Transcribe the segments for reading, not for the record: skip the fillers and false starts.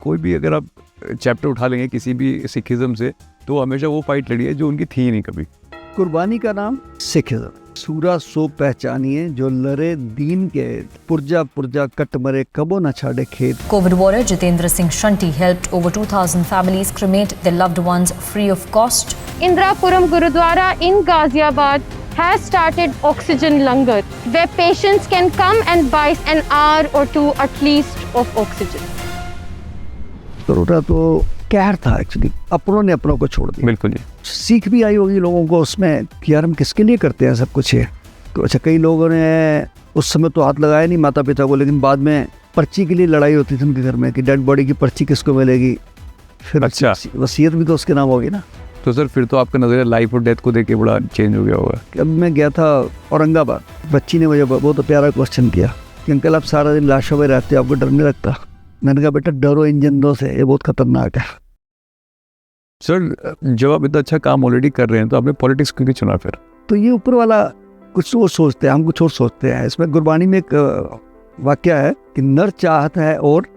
कोई भी अगर आप चैप्टर उठा लेंगे किसी भी सिखिज्म से, तो हमेशा वो फाइट लड़ी है जो उनकी थी नहीं कभी। कुर्बानी का नाम सिखिज्म। सूरा सो पहचानिए जो लरे दीन के, पुरजा पुरजा कट मरे कबो न छाड़े खेत। COVID warrior Jitendra Singh Shanti helped over 2,000 families cremate their loved ones free of cost. Indrapuram Gurudwara in Ghaziabad has started oxygen langar, where patients can come and buy an hour or two at least of oxygen. करोड़ा तो कहर था actually, अपनों ने अपनों को छोड़ दिया। बिल्कुल जी। सीख भी आई होगी लोगों को उसमें कि यार हम किसके लिए करते हैं सब कुछ ये। तो अच्छा, कई लोगों ने उस समय तो हाथ लगाया नहीं माता पिता को, लेकिन बाद में पर्ची के लिए लड़ाई होती थी उनके घर में कि डेड बॉडी की पर्ची किसको मिलेगी। फिर अच्छा, वसीयत भी तो उसके नाम होगी ना। तो सर फिर तो आपका नजरिया लाइफ और डेथ को देख के बड़ा चेंज हो गया होगा। अब मैं गया था औरंगाबाद, बच्ची ने मुझे बहुत प्यारा क्वेश्चन किया कि अंकल आप सारा दिन लाशों में रहते हो, आपको डर नहीं लगता? मैंने कहा बेटा डरो इन जिंदों से, ये बहुत खतरनाक है। सर जब आप इतना अच्छा काम ऑलरेडी कर रहे हैं तो आपने पॉलिटिक्स क्यों चुना फिर? तो ये ऊपर वाला कुछ और सोचते हैं, हम कुछ और सोचते हैं। इसमें गुरबानी में एक वाक्य है कि नर चाहत है और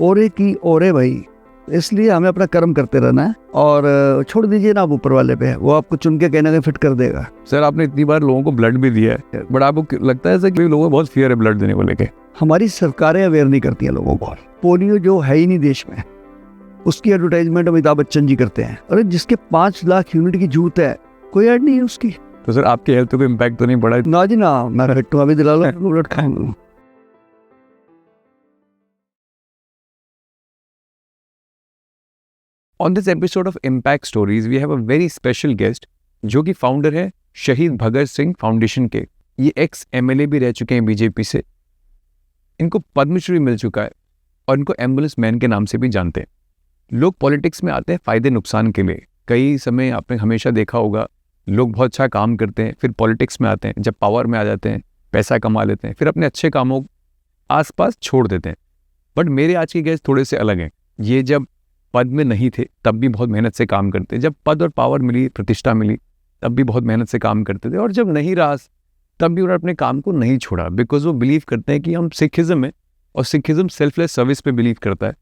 ओरे की ओरे भाई, इसलिए हमें अपना कर्म करते रहना है और छोड़ दीजिए ना आप ऊपर वाले पे, वो आपको चुन के कहना फिट कर देगा। सर आपने इतनी बार लोगों को ब्लड भी दिया है, बट आपको लगता है सर कि लोगों को बहुत फियर है ब्लड देने को लेके? हमारी सरकारें अवेयर नहीं करती हैं लोगों को। पोलियो जो है ही नहीं देश में, उसकी एडवर्टाइजमेंट अमिताभ बच्चन जी करते हैं। अरे जिसके 5 लाख यूनिट की जूत है, कोई ऐड नहीं है उसकी। तो सर आपकी हेल्थ पे इम्पैक्ट तो नहीं पड़ा? ना जी ना, मैं फिट अभी दिला लो ब्लड खाऊंगा। On this episode of Impact Stories, we have a very special guest जो कि फाउंडर है शहीद भगत सिंह फाउंडेशन के। ये एक्स MLA भी रह चुके हैं बीजेपी से, इनको पद्मश्री मिल चुका है और इनको एम्बुलेंस मैन के नाम से भी जानते हैं। लोग पॉलिटिक्स में आते हैं फ़ायदे नुकसान के लिए। कई समय आपने हमेशा देखा होगा लोग बहुत अच्छा काम करते हैं, फिर पॉलिटिक्स में आते हैं, जब पावर में आ जाते हैं पैसा कमा लेते हैं, फिर अपने अच्छे कामों आसपास छोड़ देते हैं। बट मेरे आज के गेस्ट थोड़े से अलग हैं। ये जब पद में नहीं थे तब भी बहुत मेहनत से काम करते थे, जब पद और पावर मिली, प्रतिष्ठा मिली, तब भी बहुत मेहनत से काम करते थे, और जब नहीं रहा तब भी उन्होंने अपने काम को नहीं छोड़ा। बिकॉज वो बिलीव करते हैं कि हम सिखिज्म है और सिखिज्म सेल्फलेस सर्विस पे बिलीव करता है,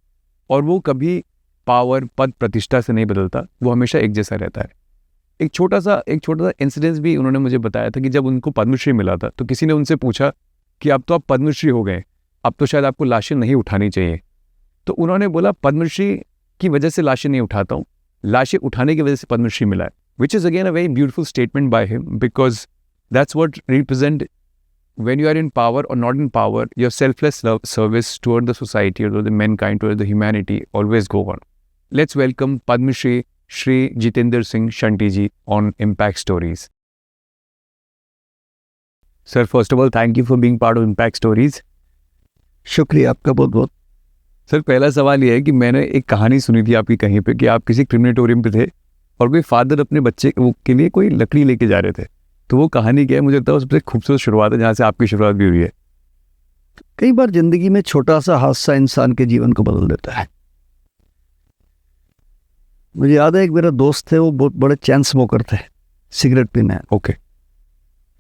और वो कभी पावर पद प्रतिष्ठा से नहीं बदलता, वो हमेशा एक जैसा रहता है। एक छोटा सा इंसिडेंस भी उन्होंने मुझे बताया था कि जब उनको पद्मश्री मिला था तो किसी ने उनसे पूछा कि अब तो आप पद्मश्री हो गए, अब तो शायद आपको लाशें नहीं उठानी चाहिए। तो उन्होंने बोला पद्मश्री की वजह से लाशें नहीं उठाता हूँ, लाशें उठाने की वजह से पद्मश्री मिला है। Which is again a very beautiful statement by him, because that's what represent when you are in power or not in power, your selfless service toward the society or the mankind, toward the humanity always go on. Let's welcome Padma Shri Jitendra Singh Shanti ji on Impact Stories. Sir, first of all, thank you for being part of Impact Stories. शुक्रिया आपका बहुत बहुत। Sir पहला सवाल ये है कि मैंने एक कहानी सुनी थी आपकी कहीं पे कि आप किसी क्रिमिनेटोरियम पे थे और कोई फादर अपने बच्चे के लिए कोई लकड़ी लेके जा रहे थे। तो वो कहानी क्या है? मुझे लगता है सबसे खूबसूरत शुरुआत है जहाँ से आपकी शुरुआत भी हुई है। कई बार जिंदगी में छोटा सा हादसा इंसान के जीवन को बदल देता है। मुझे याद है एक मेरा दोस्त थे, वो बहुत बड़े चैन स्मोकर थे, सिगरेट पीना। ओके।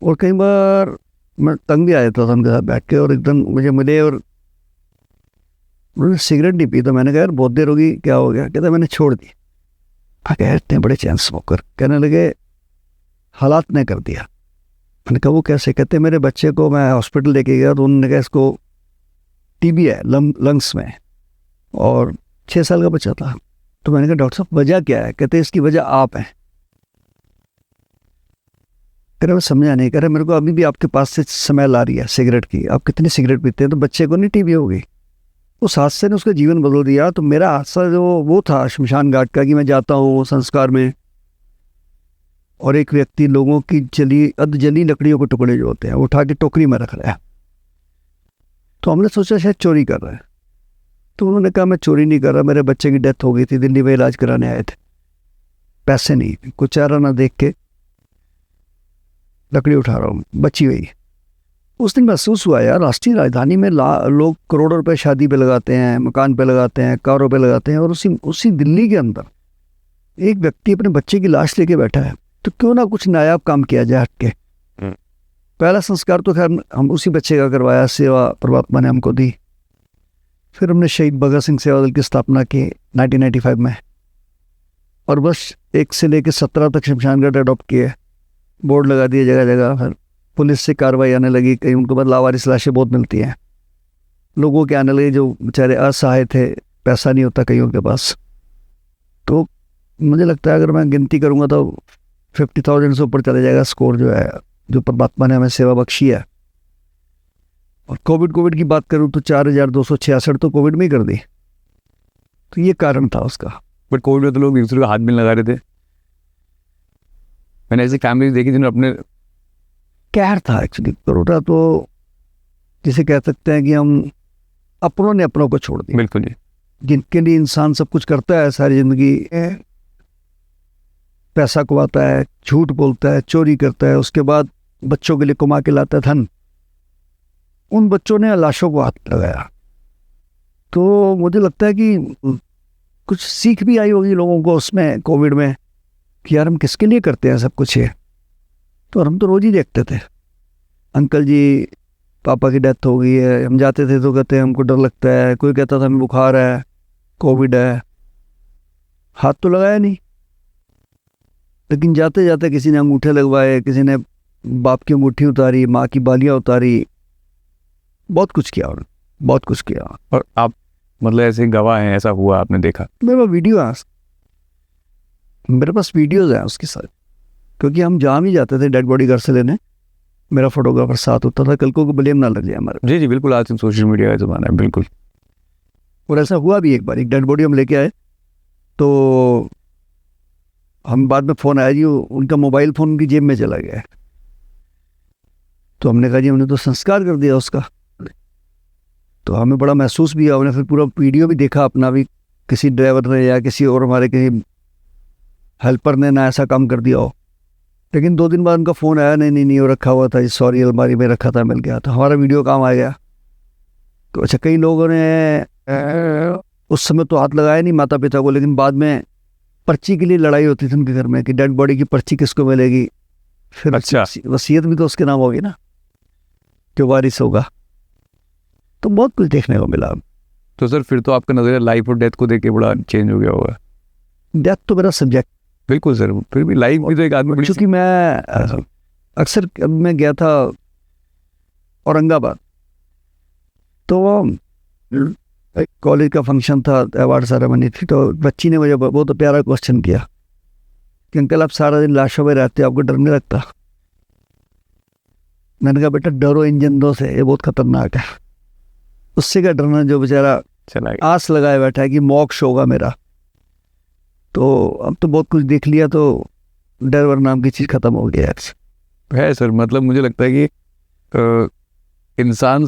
और कई बार मैं तंग भी आ जाता था उनके साथ बैठ के, और एकदम मुझे मिले और उन्होंने सिगरेट नहीं पी। तो मैंने कहा यार बहुत देर होगी, क्या हो गया? कहता मैंने छोड़ दी। कहा इतने बड़े चैन स्मोकर। कहने लगे हालात ने कर दिया। मैंने कहा वो कैसे? कहते मेरे बच्चे को मैं हॉस्पिटल लेके गया तो उन्होंने कहा इसको टीबी है लंग्स में, और 6 साल का बच्चा था। तो मैंने कहा डॉक्टर साहब वजह क्या है? कहते इसकी वजह आप हैं। कह रहे मैं समझा नहीं। कह रहे मेरे को अभी भी आपके पास से स्मेल आ रही है सिगरेट की, आप कितनी सिगरेट पीते हैं, तो बच्चे को नहीं टीबी होगी। उस हादसे ने उसका जीवन बदल दिया। तो मेरा हादसा जो वो था शमशान घाट का, कि मैं जाता हूँ संस्कार में और एक व्यक्ति लोगों की जली लकड़ियों के टुकड़े जो होते हैं वो उठा के टोकरी में रख रहा है। तो हमने सोचा शायद चोरी कर रहा है। तो उन्होंने कहा मैं चोरी नहीं कर रहा, मेरे बच्चे की डेथ हो गई थी, दिल्ली में इलाज कराने आए थे, पैसे नहीं, कुछ चारा ना देख के लकड़ी उठा रहा हूँ, बची हुई। उस दिन महसूस हुआ यार, राष्ट्रीय राजधानी में लोग करोड़ों रुपए शादी पे लगाते हैं, मकान पे लगाते हैं, कारों पे लगाते हैं, और उसी दिल्ली के अंदर एक व्यक्ति अपने बच्चे की लाश लेके बैठा है। तो क्यों ना कुछ नायाब काम किया जाए हट के। पहला संस्कार तो खैर हम उसी बच्चे का करवाया, सेवा परमात्मा ने हमको दी। फिर हमने शहीद भगत सिंह सेवा दल की स्थापना की 1995 में, और बस 1 से लेकर 17 तक शमशान घाट अडॉप्ट किए, बोर्ड लगा दिए जगह जगह। फिर पुलिस से कार्रवाई आने लगी, कहीं उनको मतलब लावारिस लाशें बहुत मिलती हैं, लोगों के आने लगे जो बेचारे असहाय थे, पैसा नहीं होता कईयों के पास। तो मुझे लगता है अगर मैं गिनती करूँगा तो 50,000 से ऊपर चले जाएगा स्कोर जो है, जो परमात्मा ने हमें सेवा बख्शी है। और कोविड की बात करूँ तो 4,266 तो कोविड में ही कर दी, तो ये कारण था उसका। बट कोविड में तो लोग एक दूसरे को हाथ भी नहीं लगा रहे थे। मैंने ऐसी फैमिली देखी जिन्होंने अपने कहर था एक्चुअली। कोरोना तो जिसे कह सकते हैं कि हम अपनों ने अपनों को छोड़ दिया। बिल्कुल जी। जिनके लिए इंसान सब कुछ करता है सारी जिंदगी, पैसा कमाता है, झूठ बोलता है, चोरी करता है, उसके बाद बच्चों के लिए कमा के लाता है धन, उन बच्चों ने लाशों को हाथ लगाया। तो मुझे लगता है कि कुछ सीख भी आई होगी लोगों को उसमें कोविड में कि यार हम किसके लिए करते हैं सब कुछ ये। तो हम तो रोज ही देखते थे, अंकल जी पापा की डेथ हो गई है, हम जाते थे तो कहते हैं हमको डर लगता है, कोई कहता था हमें बुखार है, कोविड है, हाथ तो लगाया नहीं। लेकिन जाते जाते किसी ने अंगूठे लगवाए, किसी ने बाप की अंगूठी उतारी, माँ की बालियाँ उतारी, बहुत कुछ किया उन्होंने, बहुत कुछ किया। और आप मतलब ऐसे गवाह हैं, ऐसा हुआ आपने देखा? मेरे पास वीडियो है, मेरे पास वीडियोज हैं उसके साथ, क्योंकि हम जहाँ भी जाते थे डेड बॉडी घर से लेने, मेरा फोटोग्राफर साथ होता था, कल को ब्लेम ना लग जाए हमारे। जी जी बिल्कुल, आज सोशल मीडिया का ज़माना है। बिल्कुल। और ऐसा हुआ भी एक बार, एक डेड बॉडी हम लेके आए तो हम बाद में फ़ोन आया जी, उनका मोबाइल फ़ोन उनकी जेब में चला गया है। तो हमने कहा जी हमने तो संस्कार कर दिया उसका। तो हमें बड़ा महसूस भी हुआ, हमने फिर पूरा वीडियो भी देखा अपना भी, किसी ड्राइवर ने या किसी और हमारे किसी हेल्पर ने ना ऐसा काम कर दिया हो। लेकिन 2 दिन बाद उनका फ़ोन आया, नहीं वो रखा हुआ था, सॉरी अलमारी में रखा था, मिल गया। तो हमारा वीडियो काम आ गया। तो अच्छा, कई लोगों ने उस समय तो हाथ लगाया नहीं माता पिता को, लेकिन बाद में पर्ची के लिए लड़ाई होती थी उनके घर में कि डेड बॉडी की पर्ची किसको मिलेगी। फिर अच्छा। वसीयत भी तो उसके नाम होगी ना, जो वारिस होगा। तो बहुत कुछ देखने को मिला। तो सर फिर तो आपका नज़रिया लाइफ और डेथ को देख के बड़ा चेंज हो गया होगा। डेथ तो मेरा सब्जेक्ट। बिल्कुल सर, फिर भी लाइफ भी तो एक आदमी। क्योंकि मैं अक्सर मैं गया था औरंगाबाद, तो एक कॉलेज का फंक्शन था, अवार्ड सेरेमनी थी, तो बच्ची ने मुझे बहुत प्यारा क्वेश्चन किया कि अंकल आप सारा दिन लाशों में रहते हो, आपको डर नहीं लगता? मैंने कहा बेटा डरो इन जिंदों से, ये बहुत खतरनाक है। उससे क्या डरना जो बेचारा चला आस लगाए बैठा है कि मोक्ष होगा मेरा। तो अब तो बहुत कुछ देख लिया, तो डर वर नाम की चीज़ खत्म हो गया है सर। मतलब मुझे लगता है कि इंसान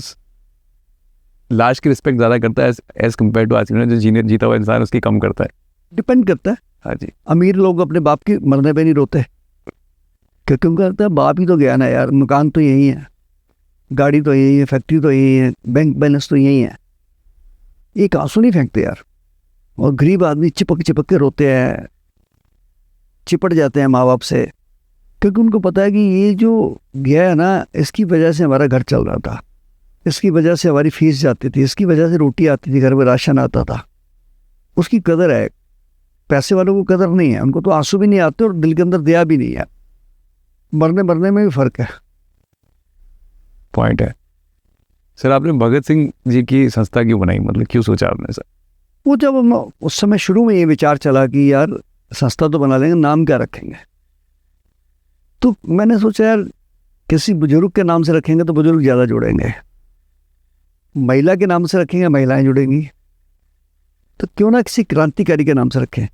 लाश की रिस्पेक्ट ज़्यादा करता है एज कम्पेयर टू आज जो जीता हुआ इंसान उसकी कम करता है। डिपेंड करता है। हाँ जी। अमीर लोग अपने बाप की मरने पे नहीं रोते, क्योंकि उनका लगता है बाप ही तो गया ना यार, मकान तो यही है, गाड़ी तो यही है, फैक्ट्री तो यही है, बैंक बैलेंस तो यही है। एक आंसू नहीं फेंकते यार। और गरीब आदमी चिपक के रोते हैं, चिपट जाते हैं माँ बाप से, क्योंकि उनको पता है कि ये जो गया है ना, इसकी वजह से हमारा घर चल रहा था, इसकी वजह से हमारी फीस जाती थी, इसकी वजह से रोटी आती थी, घर में राशन आता था। उसकी कदर है। पैसे वालों को कदर नहीं है, उनको तो आंसू भी नहीं आते और दिल के अंदर दया भी नहीं है। मरने में भी फर्क है। पॉइंट है सर। आपने भगत सिंह जी की संस्था क्यों बनाई, मतलब क्यों सोचा आपने सर? वो जब उस समय शुरू में ये विचार चला कि यार संस्था तो बना लेंगे, नाम क्या रखेंगे, तो मैंने सोचा यार किसी बुजुर्ग के नाम से रखेंगे तो बुजुर्ग ज़्यादा जुड़ेंगे, महिला के नाम से रखेंगे महिलाएं जुड़ेंगी, तो क्यों ना किसी क्रांतिकारी के नाम से रखें।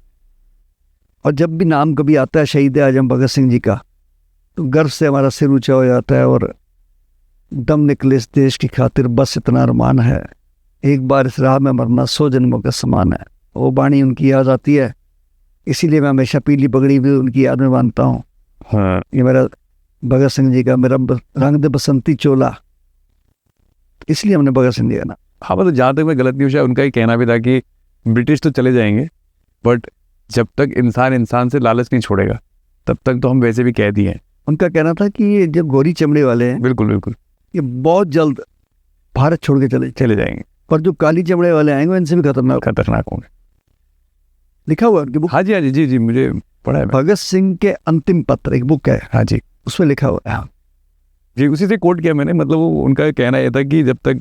और जब भी नाम कभी आता है शहीद आजम भगत सिंह जी का, तो गर्व से हमारा सिर ऊंचा हो जाता है और दम निकले इस देश की खातिर बस इतना अरमान है, एक बार इस राह में मरना 100 जन्मों का समान है। वो बाणी उनकी याद आती है, इसीलिए मैं हमेशा पीली पगड़ी भी उनकी याद में बांधता हूँ। हाँ। ये मेरा भगत सिंह जी का मेरा रंग दे बसंती चोला, इसलिए हमने भगत सिंह जी का नाम। हाँ मतलब जहाँ तक मैं गलत नहीं हूँ, शायद उनका ही कहना भी था कि ब्रिटिश तो चले जाएंगे बट जब तक इंसान से लालच नहीं छोड़ेगा तब तक तो हम वैसे भी कैदी हैं। उनका कहना था कि ये गोरी चमड़े वाले हैं, बिल्कुल बिल्कुल, ये बहुत जल्द भारत छोड़ के चले चले जाएंगे। पर जो काली चमड़े वाले आएंगे इनसे भी खतरनाक होंगे। लिखा हुआ है उनकी बुक। हाँ जी, जी जी, मुझे पढ़ा है। भगत सिंह के अंतिम पत्र एक बुक है, हाँ जी उसमें लिखा हुआ है। जी, उसी से कोट किया मैंने। मतलब वो उनका कहना यह था कि जब तक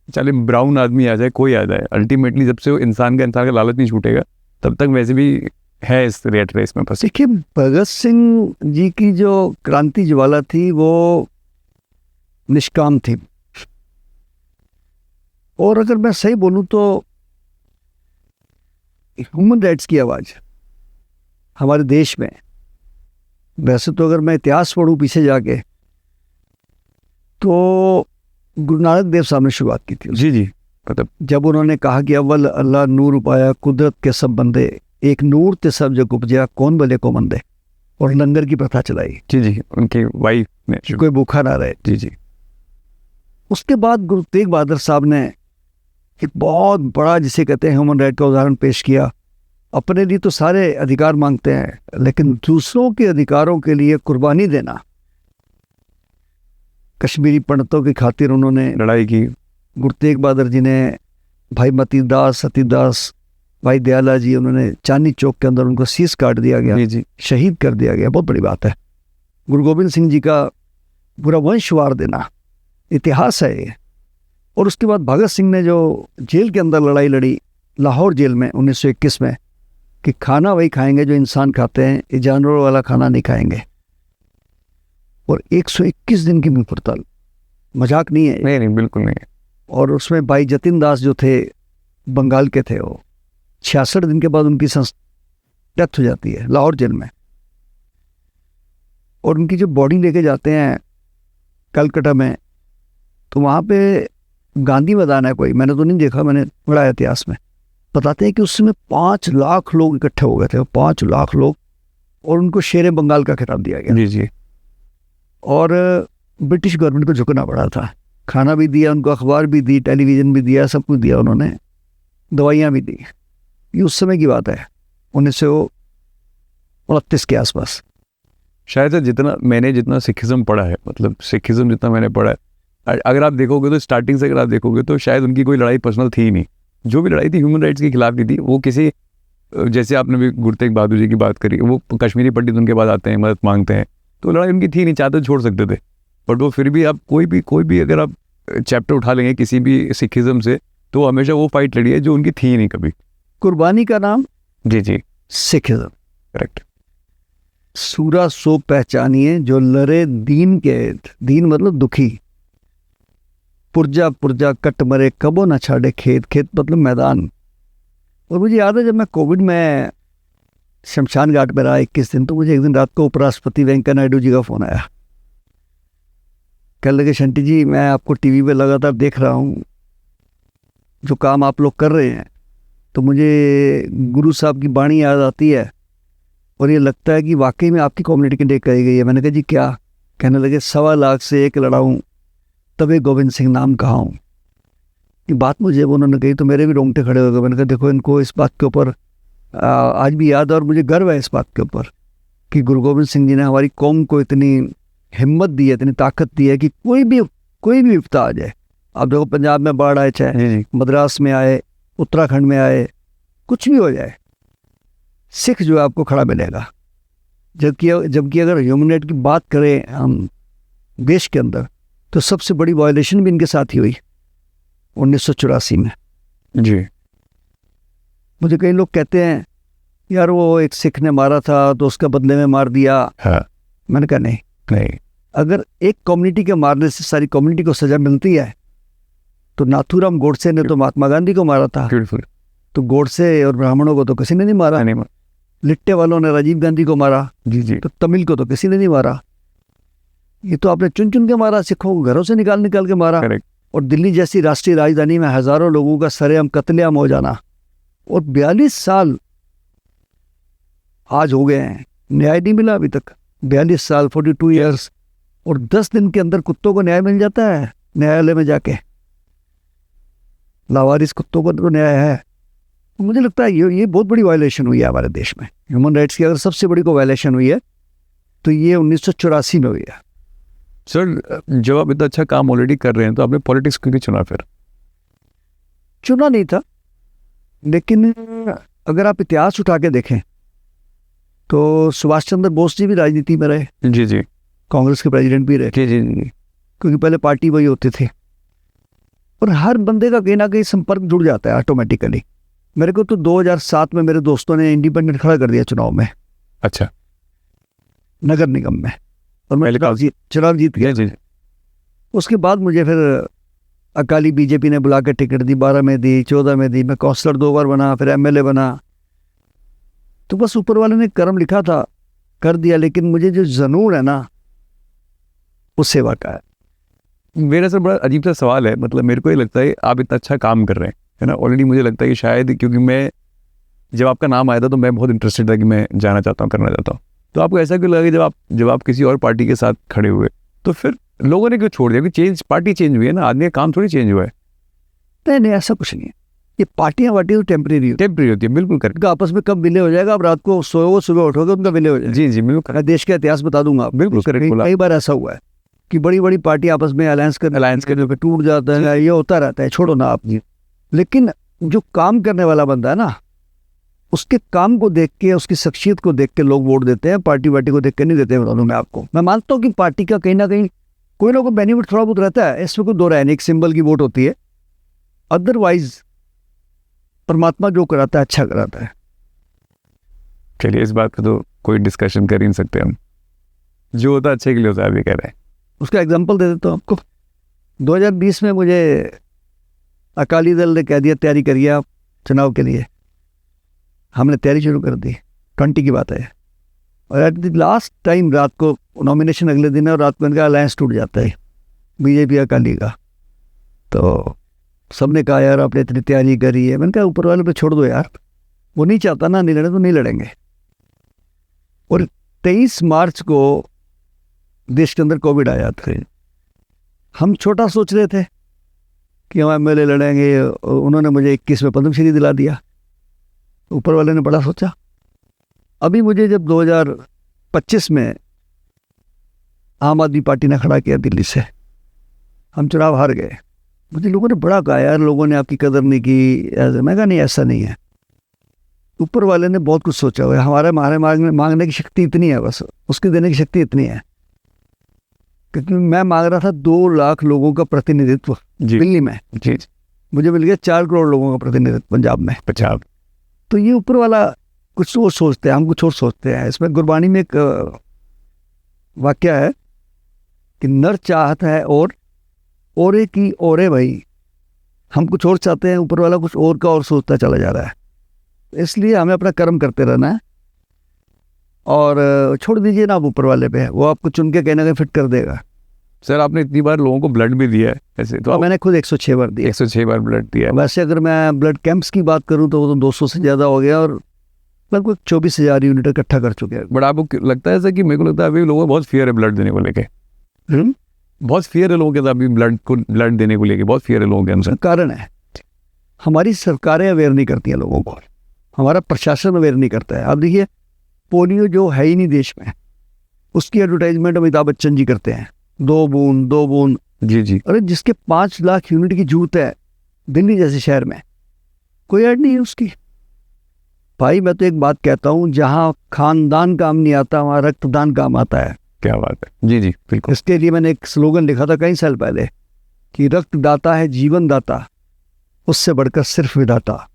चाहे ब्राउन आदमी आ जाए, कोई आ जाए, अल्टीमेटली जब से वो इंसान का लालच नहीं छूटेगा तब तक वैसे भी है इस रेट रेस में फंसे। देखिए, भगत सिंह जी की जो क्रांति ज्वाला थी वो निष्काम थी, और अगर मैं सही बोलूं तो ह्यूमन राइट्स की आवाज़ हमारे देश में, वैसे तो अगर मैं इतिहास पढ़ूं पीछे जाके तो गुरु नानक देव साहब ने शुरुआत की थी। जी जी, मतलब जब उन्होंने कहा कि अव्वल अल्लाह नूर पाया कुदरत के सब बंदे, एक नूर ते सब जग उपजया कौन भले को मंदे, और लंगर की प्रथा चलाई। जी जी, उनकी वाइफ ने कि कोई भूखा ना रहे। जी जी, उसके बाद गुरु तेग बहादुर साहब ने एक बहुत बड़ा, जिसे कहते हैं ह्यूमन राइट का उदाहरण पेश किया। अपने लिए तो सारे अधिकार मांगते हैं, लेकिन दूसरों के अधिकारों के लिए कुर्बानी देना। कश्मीरी पंडितों की खातिर उन्होंने लड़ाई की। गुरु तेग बहादुर जी ने भाई मतीदास, सतीदास, भाई दयाला जी, उन्होंने चांदनी चौक के अंदर उनको शीश काट दिया गया, जी जी, शहीद कर दिया गया। बहुत बड़ी बात है। गुरु गोविंद सिंह जी का पूरा वंश वार देना, इतिहास है ये। और उसके बाद भगत सिंह ने जो जेल के अंदर लड़ाई लड़ी, लाहौर जेल में 1921 में, कि खाना वही खाएंगे जो इंसान खाते हैं, ये जानवरों वाला खाना नहीं खाएंगे। और 121 दिन की भूख हड़ताल, मजाक नहीं है। नहीं नहीं, बिल्कुल नहीं। और उसमें भाई जतिन दास जो थे, बंगाल के थे, वो 66 दिन के बाद उनकी डेथ हो जाती है लाहौर जेल में। और उनकी जो बॉडी लेके जाते हैं कलकत्ता में, तो वहाँ पे गांधी मैदान है कोई, मैंने तो नहीं देखा, मैंने पढ़ा है इतिहास में, बताते हैं कि उस समय 5 लाख लोग इकट्ठे हो गए थे, 5 लाख लोग, और उनको शेर बंगाल का खिताब दिया गया। जी जी, और ब्रिटिश गवर्नमेंट को झुकना पड़ा था। खाना भी दिया उनको, अखबार भी दी, टेलीविज़न भी दिया, सब कुछ दिया उन्होंने, दवाइयाँ भी दी। ये उस समय की बात है, 1929 के आसपास। शायद से जितना सिखिज्म पढ़ा है, मतलब सिखिज्म जितना मैंने पढ़ा है, अगर आप देखोगे तो स्टार्टिंग से अगर आप देखोगे तो शायद उनकी कोई लड़ाई पर्सनल थी ही नहीं। जो भी लड़ाई थी ह्यूमन राइट्स के खिलाफ की थी। वो किसी, जैसे आपने भी गुरु तेग बहादुर जी की बात करी, वो कश्मीरी पंडित उनके पास आते हैं, मदद मांगते हैं, तो लड़ाई उनकी थी नहीं, चाहते छोड़ सकते थे। बट वो फिर भी आप कोई भी अगर आप चैप्टर उठा लेंगे किसी भी सिखिज्म से, तो हमेशा वो फाइट लड़ी है जो उनकी थी ही नहीं कभी। कुर्बानी का नाम, जी जी, सिखिज्म। करेक्ट। सूरा सो पहचानिए जो लरे दीन के, दीन मतलब दुखी, पुरजा पुरजा कट मरे कबो न छाड़े खेत, खेत मतलब मैदान। और मुझे याद है जब मैं कोविड में शमशान घाट में रहा 21 दिन, तो मुझे एक दिन रात को उपराष्ट्रपति वेंकैया नायडू जी का फ़ोन आया। कहने लगे, शंटी जी मैं आपको टीवी पे लगातार देख रहा हूँ, जो काम आप लोग कर रहे हैं, तो मुझे गुरु साहब की बाणी याद आती है, और ये लगता है कि वाकई में आपकी कम्युनिटी के लिए कही गई है। मैंने कहा जी क्या? कहने लगे, 1.25 लाख से एक लड़ाऊँ तबे गोविंद सिंह नाम कहा हूँ। ये बात मुझे उन्होंने कही तो मेरे भी रोंगटे खड़े हो गए। मैंने कहा देखो, इनको इस बात के ऊपर आज भी याद है, और मुझे गर्व है इस बात के ऊपर कि गुरु गोविंद सिंह जी ने हमारी कौम को इतनी हिम्मत दी है, इतनी ताकत दी है कि कोई भी विपदा आ जाए। आप देखो, पंजाब में बाढ़ आए, चाहे मद्रास में आए, उत्तराखंड में आए, कुछ भी हो जाए, सिख जो है आपको खड़ा मिलेगा। जबकि अगर ह्यूमन राइट की बात करें हम देश के अंदर, तो सबसे बड़ी वायलेशन भी इनके साथ ही हुई 1984 में। जी, मुझे कई लोग कहते हैं यार वो एक सिख ने मारा था तो उसका बदले में मार दिया। हाँ। मैंने कहा नहीं, अगर एक कम्युनिटी के मारने से सारी कम्युनिटी को सजा मिलती है, तो नाथूराम गोडसे ने तो महात्मा गांधी को मारा था, तो गोडसे और ब्राह्मणों को तो किसी ने नहीं मारा। लिट्टे वालों ने राजीव गांधी को मारा, जी जी, तो तमिल को तो किसी ने नहीं मारा। ये तो आपने चुन चुन के मारा, सिखों को घरों से निकाल के मारा। और दिल्ली जैसी राष्ट्रीय राजधानी में हजारों लोगों का सरेआम कत्लेआम हो जाना, और 42 साल आज हो गए हैं, न्याय नहीं मिला अभी तक। 42 साल, 42 ईयर्स, और 10 दिन के अंदर कुत्तों को न्याय मिल जाता है न्यायालय में जाके। लावारिस कुत्तों को तो न्याय है। मुझे लगता है ये बहुत बड़ी वायलेशन हुई है हमारे देश में। ह्यूमन राइट्स की अगर सबसे बड़ी को वायलेशन हुई है तो ये 1984 में हुई है। सर, जब आप इतना अच्छा काम ऑलरेडी कर रहे हैं तो आपने पॉलिटिक्स क्यों चुना फिर? चुना नहीं था, लेकिन अगर आप इतिहास उठा के देखें तो सुभाष चंद्र बोस जी भी राजनीति में रहे, जी जी कांग्रेस के प्रेसिडेंट भी रहे, जी जी जी क्योंकि पहले पार्टी वही होते थे। और हर बंदे का कहीं ना कहीं संपर्क जुड़ जाता है ऑटोमेटिकली। मेरे को तो 2007 में मेरे दोस्तों ने इंडिपेंडेंट खड़ा कर दिया चुनाव में, अच्छा नगर निगम में, और मैं पहले चुनाव जीत गया। जी जी उसके बाद मुझे फिर अकाली बीजेपी ने बुला के टिकट दी, 12 में दी, 14 में दी, मैं काउंसलर 2 बार बना, फिर एमएलए बना। तो बस ऊपर वाले ने कर्म लिखा था, कर दिया। लेकिन मुझे जो जनून है ना, वो सेवा का है। मेरा सर बड़ा अजीब सा सवाल है, मतलब मेरे को ये लगता है आप इतना अच्छा काम कर रहे हैं, है ना, ऑलरेडी मुझे लगता है कि शायद क्योंकि मैं जब आपका नाम आया था तो मैं बहुत इंटरेस्टेड था कि मैं जाना चाहता हूँ, करना चाहता हूँ। तो आपको ऐसा क्यों लगा जब आप किसी और पार्टी के साथ खड़े हुए तो फिर लोगों ने क्यों छोड़ दिया? कि पार्टी चेंज हुई है ना, आदमी का काम थोड़ी चेंज हुआ है। नहीं, ऐसा कुछ नहीं है। ये पार्टियां तो टेम्परेरी होती है, बिल्कुल करेक्ट। आपस में कब विलय हो जाएगा, आप रात को सोओगे, सुबह उठोगे, उनका विलय हो जाएगा। जी जी बिल्कुल। मैं देश का इतिहास बता दूंगा आपको। बिल्कुल करेक्ट बोला। कई बार ऐसा हुआ है कि बड़ी बड़ी पार्टी आपस में अलायंस करने पे टूट जाता है, ये होता रहता है, छोड़ो ना आप जी। लेकिन जो काम करने वाला बंदा है ना, उसके काम को देख के, उसकी शख्सियत को देख के लोग वोट देते हैं, पार्टी को देख के नहीं देते। बता दूं मैं आपको, मैं मानता हूँ कि पार्टी का कहीं ना कहीं कोई ना कोई बेनिफिट थोड़ा बहुत रहता है, इसमें कोई दो राय नहीं, एक सिंबल की वोट होती है। अदरवाइज परमात्मा जो कराता है अच्छा कराता है। चलिए, इस बात का तो कोई डिस्कशन कर ही नहीं सकते हम, जो होता है अच्छे के लिए होता है, अभी कह रहे हैं। उसका एग्जांपल दे देता हूँ आपको। 2020 में मुझे अकाली दल ने कह दिया तैयारी करिए आप चुनाव के लिए। हमने तैयारी शुरू कर दी, 20 की बात है, और एट द लास्ट टाइम रात को नॉमिनेशन अगले दिन है और रात को इनका अलायंस टूट जाता है बीजेपी अकाली का। तो सबने कहा यार आपने इतनी तैयारी करी है। मैंने कहा ऊपर वाले पे छोड़ दो यार, वो नहीं चाहता ना, नहीं लड़े तो नहीं लड़ेंगे। और 23 मार्च को देश के अंदर कोविड आया था। हम छोटा सोच रहे थे कि हम एमएलए लड़ेंगे, उन्होंने मुझे 21 में पद्मश्री दिला दिया। ऊपर वाले ने बड़ा सोचा। अभी मुझे जब 2025 में आम आदमी पार्टी ने खड़ा किया दिल्ली से, हम चुनाव हार गए, मुझे लोगों ने बड़ा कहा यार लोगों ने आपकी कदर नहीं की। मैं कहा नहीं, ऐसा नहीं है, ऊपर वाले ने बहुत कुछ सोचा हुआ है। हमारे मांगने की शक्ति इतनी है, बस उसकी देने की शक्ति इतनी है। क्योंकि मैं मांग रहा था 2 लाख लोगों का प्रतिनिधित्व दिल्ली में, जी मुझे मिल गया 4 करोड़ लोगों का प्रतिनिधित्व पंजाब में। पंजाब। तो ये ऊपर वाला कुछ और सोचते हैं, हम कुछ और सोचते हैं। इसमें गुरबानी में एक वाक्य है कि नर चाहत है और ओरे की ओरे भाई। हम कुछ और चाहते हैं, ऊपर वाला कुछ और का और सोचता चला जा रहा है। इसलिए हमें अपना कर्म करते रहना है और छोड़ दीजिए ना आप ऊपर वाले पे, वो आपको चुन के कहना फिट कर देगा। सर आपने इतनी बार लोगों को ब्लड भी दिया है ऐसे तो मैंने खुद 106 बार दिया। 106 बार ब्लड दिया है। वैसे अगर मैं ब्लड कैंप्स की बात करूं तो वो तो 200 से ज़्यादा हो गया और लगभग 24,000 यूनिट इकट्ठा कर चुके हैं। बट आपको लगता है ऐसा कि मेरे को लगता है अभी लोगों को बहुत फियर है ब्लड देने को लेके? बहुत फियर है लोगों के साथ अभी ब्लड देने को लेके, बहुत फियर है लोगों के अंदर। कारण है हमारी सरकारें अवेयर नहीं करती हैं लोगों को, हमारा प्रशासन अवेयर नहीं करता है। आप देखिए पोलियो जो है ही नहीं देश में, उसकी एडवर्टाइजमेंट अमिताभ बच्चन जी करते हैं, 2 बूंद 2 बूंद। जी जी। अरे जिसके 5 लाख यूनिट की जरूरत है दिल्ली जैसे शहर में, कोई ऐड नहीं है उसकी। भाई मैं तो एक बात कहता हूँ, जहाँ खानदान काम नहीं आता वहाँ रक्तदान काम आता है। क्या बात है। जी जी बिल्कुल। इसके लिए मैंने एक स्लोगन लिखा था कई साल पहले कि रक्तदाता है जीवन दाता, उससे बढ़कर सिर्फ विधाता।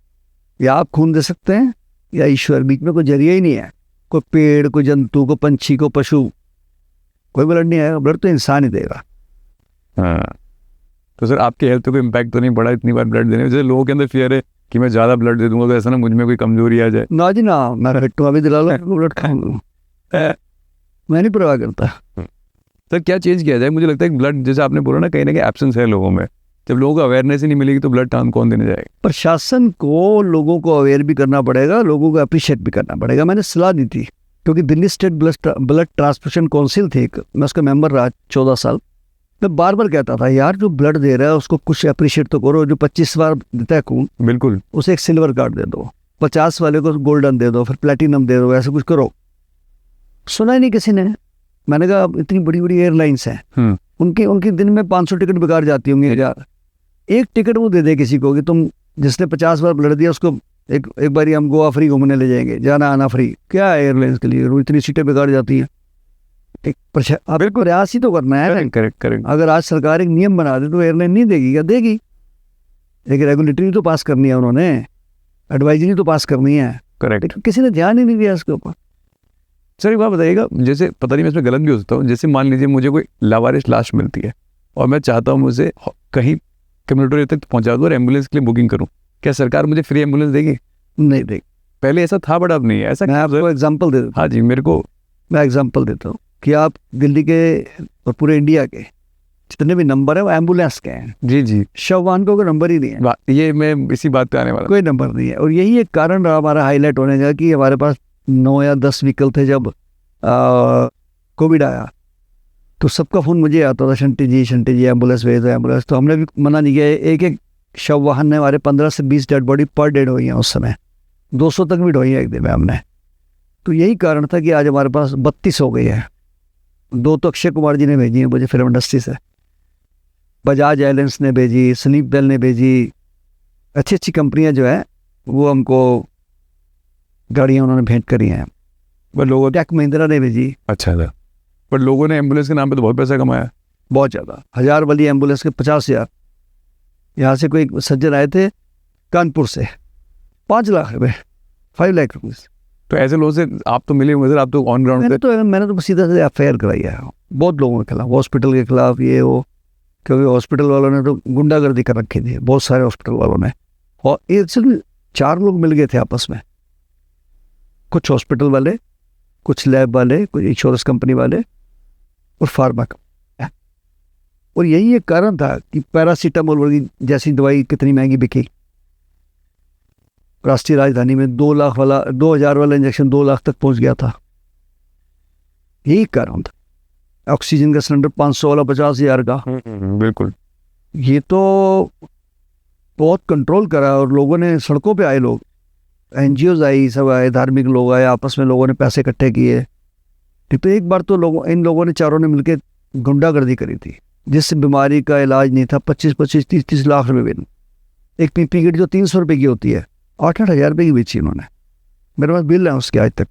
या आप खून दे सकते हैं या ईश्वर, बीच में कोई जरिया ही नहीं है। कोई पेड़, कोई जंतु, को पंछी, को पशु, कोई ब्लड नहीं आएगा, ब्लड तो इंसान ही देगा। हाँ, तो सर आपके हेल्थ पे कोई इम्पैक्ट तो नहीं पड़ा इतनी बार ब्लड देने में? जैसे लोगों के अंदर फियर है कि मैं ज़्यादा ब्लड दे दूंगा तो ऐसा ना मुझ में कोई कमजोरी आ जाए। ना जी ना, मैं फिट अभी दिला लो ब्लड खाऊंगा, मैं नहीं परवाह करता। सर क्या चेंज किया जाए? मुझे लगता है कि ब्लड, जैसे आपने बोला ना, कहीं ना कहीं एब्सेंस है लोगों में। जब लोगों को अवेयरनेस ही नहीं मिलेगी तो ब्लड टाउन कौन देने जाएगा? प्रशासन को लोगों को अवेयर भी करना पड़ेगा, लोगों को अप्रिशिएट भी करना पड़ेगा। मैंने सलाह दी थी क्योंकि Delhi state blood transfusion council थी, मैं उसका मेंबर रहा 14 साल। मैं बार बार कहता था यार जो ब्लड दे रहा है उसको कुछ अप्रिशिएट तो करो। जो 25 बार देता है खून, बिल्कुल, उसे एक सिल्वर कार्ड दे दो, 50 वाले को गोल्डन दे दो, फिर प्लेटिनम दे दो, ऐसा कुछ करो। सुना ही नहीं किसी ने। मैंने कहा इतनी बड़ी बड़ी एयरलाइंस हैं, उनकी दिन में 500 टिकट बेकार जाती होंगी, 1000। एक टिकट वो दे दे किसी को कि तुम जिसने 50 बार ब्लड दिया उसको एक बारी हम गोवा फ्री घूमने ले जाएंगे, जाना आना फ्री। क्या है एयरलाइंस के लिए, इतनी सीटें बिगाड़ जाती हैं। एक बिल्कुल प्रयास ही तो करना है। करेक्ट। अगर आज सरकार एक नियम बना दे तो एयरलाइन नहीं देगी क्या? देगी। एक रेगुलेटरी तो पास करनी है उन्होंने, एडवाइजरी तो पास करनी है। करेक्ट। किसी ने ध्यान ही नहीं दिया इसके ऊपर। सर एक बात बताइएगा, जैसे पता नहीं मैं इसमें गलत भी हो सकता हूँ, जैसे मान लीजिए मुझे कोई लावारिस लाश मिलती है और मैं चाहता हूँ मुझे कहीं कम्युनिटी तक पहुँचा दूँ और एम्बुलेंस के लिए बुकिंग करूँ, क्या सरकार मुझे फ्री एम्बुलेंस देगी? नहीं देगी। पहले ऐसा था बट अब नहीं है ऐसा। मैं आपको एग्जाम्पल दे देता हूँ। हाँ जी, मैं एग्जाम्पल देता हूँ कि आप दिल्ली के और पूरे इंडिया के जितने भी नंबर है वो एम्बुलेंस के हैं। जी। शव वाहन को कोई नंबर ही नहीं है। ये मैं इसी बात पे आने वाला, कोई नंबर नहीं है। और यही एक कारण रहा हमारा हाईलाइट होने का कि हमारे पास 9 या 10 व्हीकल थे जब कोविड आया, तो सबका फ़ोन मुझे आता था, शंटी जी एम्बुलेंस भेज दो एम्बुलेंस। तो हमने भी मना नहीं किया। एक शव वाहन ने हमारे 15 से 20 डेड बॉडी पर डे हुई हैं उस समय, 200 तक भी ढोई है एक दिन में हमने। तो यही कारण था कि आज हमारे पास 32 हो गई है। 2 तो अक्षय कुमार जी ने भेजी है मुझे फिल्म इंडस्ट्री से, बजाज एयरलाइंस ने भेजी, स्लीप बेल ने भेजी, अच्छी कंपनियां जो है वो हमको गाड़ियां उन्होंने भेंट करी हैं। पर लोगों टेक महिंद्रा ने भेजी। अच्छा था, पर लोगों ने एम्बुलेंस के नाम पे तो बहुत पैसा कमाया, बहुत ज़्यादा। 1000 वाली एम्बुलेंस के 50,000। यहाँ से कोई सज्जन आए थे कानपुर से, 5 लाख रुपए, 5 लाख रुपीज़। तो ऐसे लोगों से आप तो मिले होंगे सर, आप तो ऑन ग्राउंड मैंने तो सीधा सीधा FIR कराई है बहुत लोगों के खिलाफ, हॉस्पिटल के खिलाफ, ये वो, क्योंकि हॉस्पिटल वालों ने तो गुंडागर्दी कर रखी थी, बहुत सारे हॉस्पिटल वालों ने। और एक सिर्फ 4 लोग मिल गए थे आपस में, कुछ हॉस्पिटल वाले, कुछ लैब वाले, कुछ इंश्योरेंस कंपनी वाले और फार्मा कंपनी। और यही एक कारण था कि पैरासीटामोल वर्गी जैसी दवाई कितनी महंगी बिकी। राष्ट्रीय राजधानी में 2000 वाला इंजेक्शन 2 लाख तक पहुंच गया था। यही कारण था। ऑक्सीजन का सिलेंडर 500 वाला 50,000 का। बिल्कुल। ये तो बहुत कंट्रोल करा और लोगों ने, सड़कों पे आए लोग, NGOs आई, सब आए, धार्मिक लोग आए, आपस में लोगों ने पैसे इकट्ठे किए। तो एक बार तो इन लोगों ने चारों ने मिलकर गुंडागर्दी करी थी, जिस बीमारी का इलाज नहीं था। 25-25, 30-30 लाख रुपए बिल। एक PPE किट जो 300 रुपये की होती है, 8-8 हज़ार रुपये की बेची उन्होंने। मेरे पास बिल है उसके आज तक।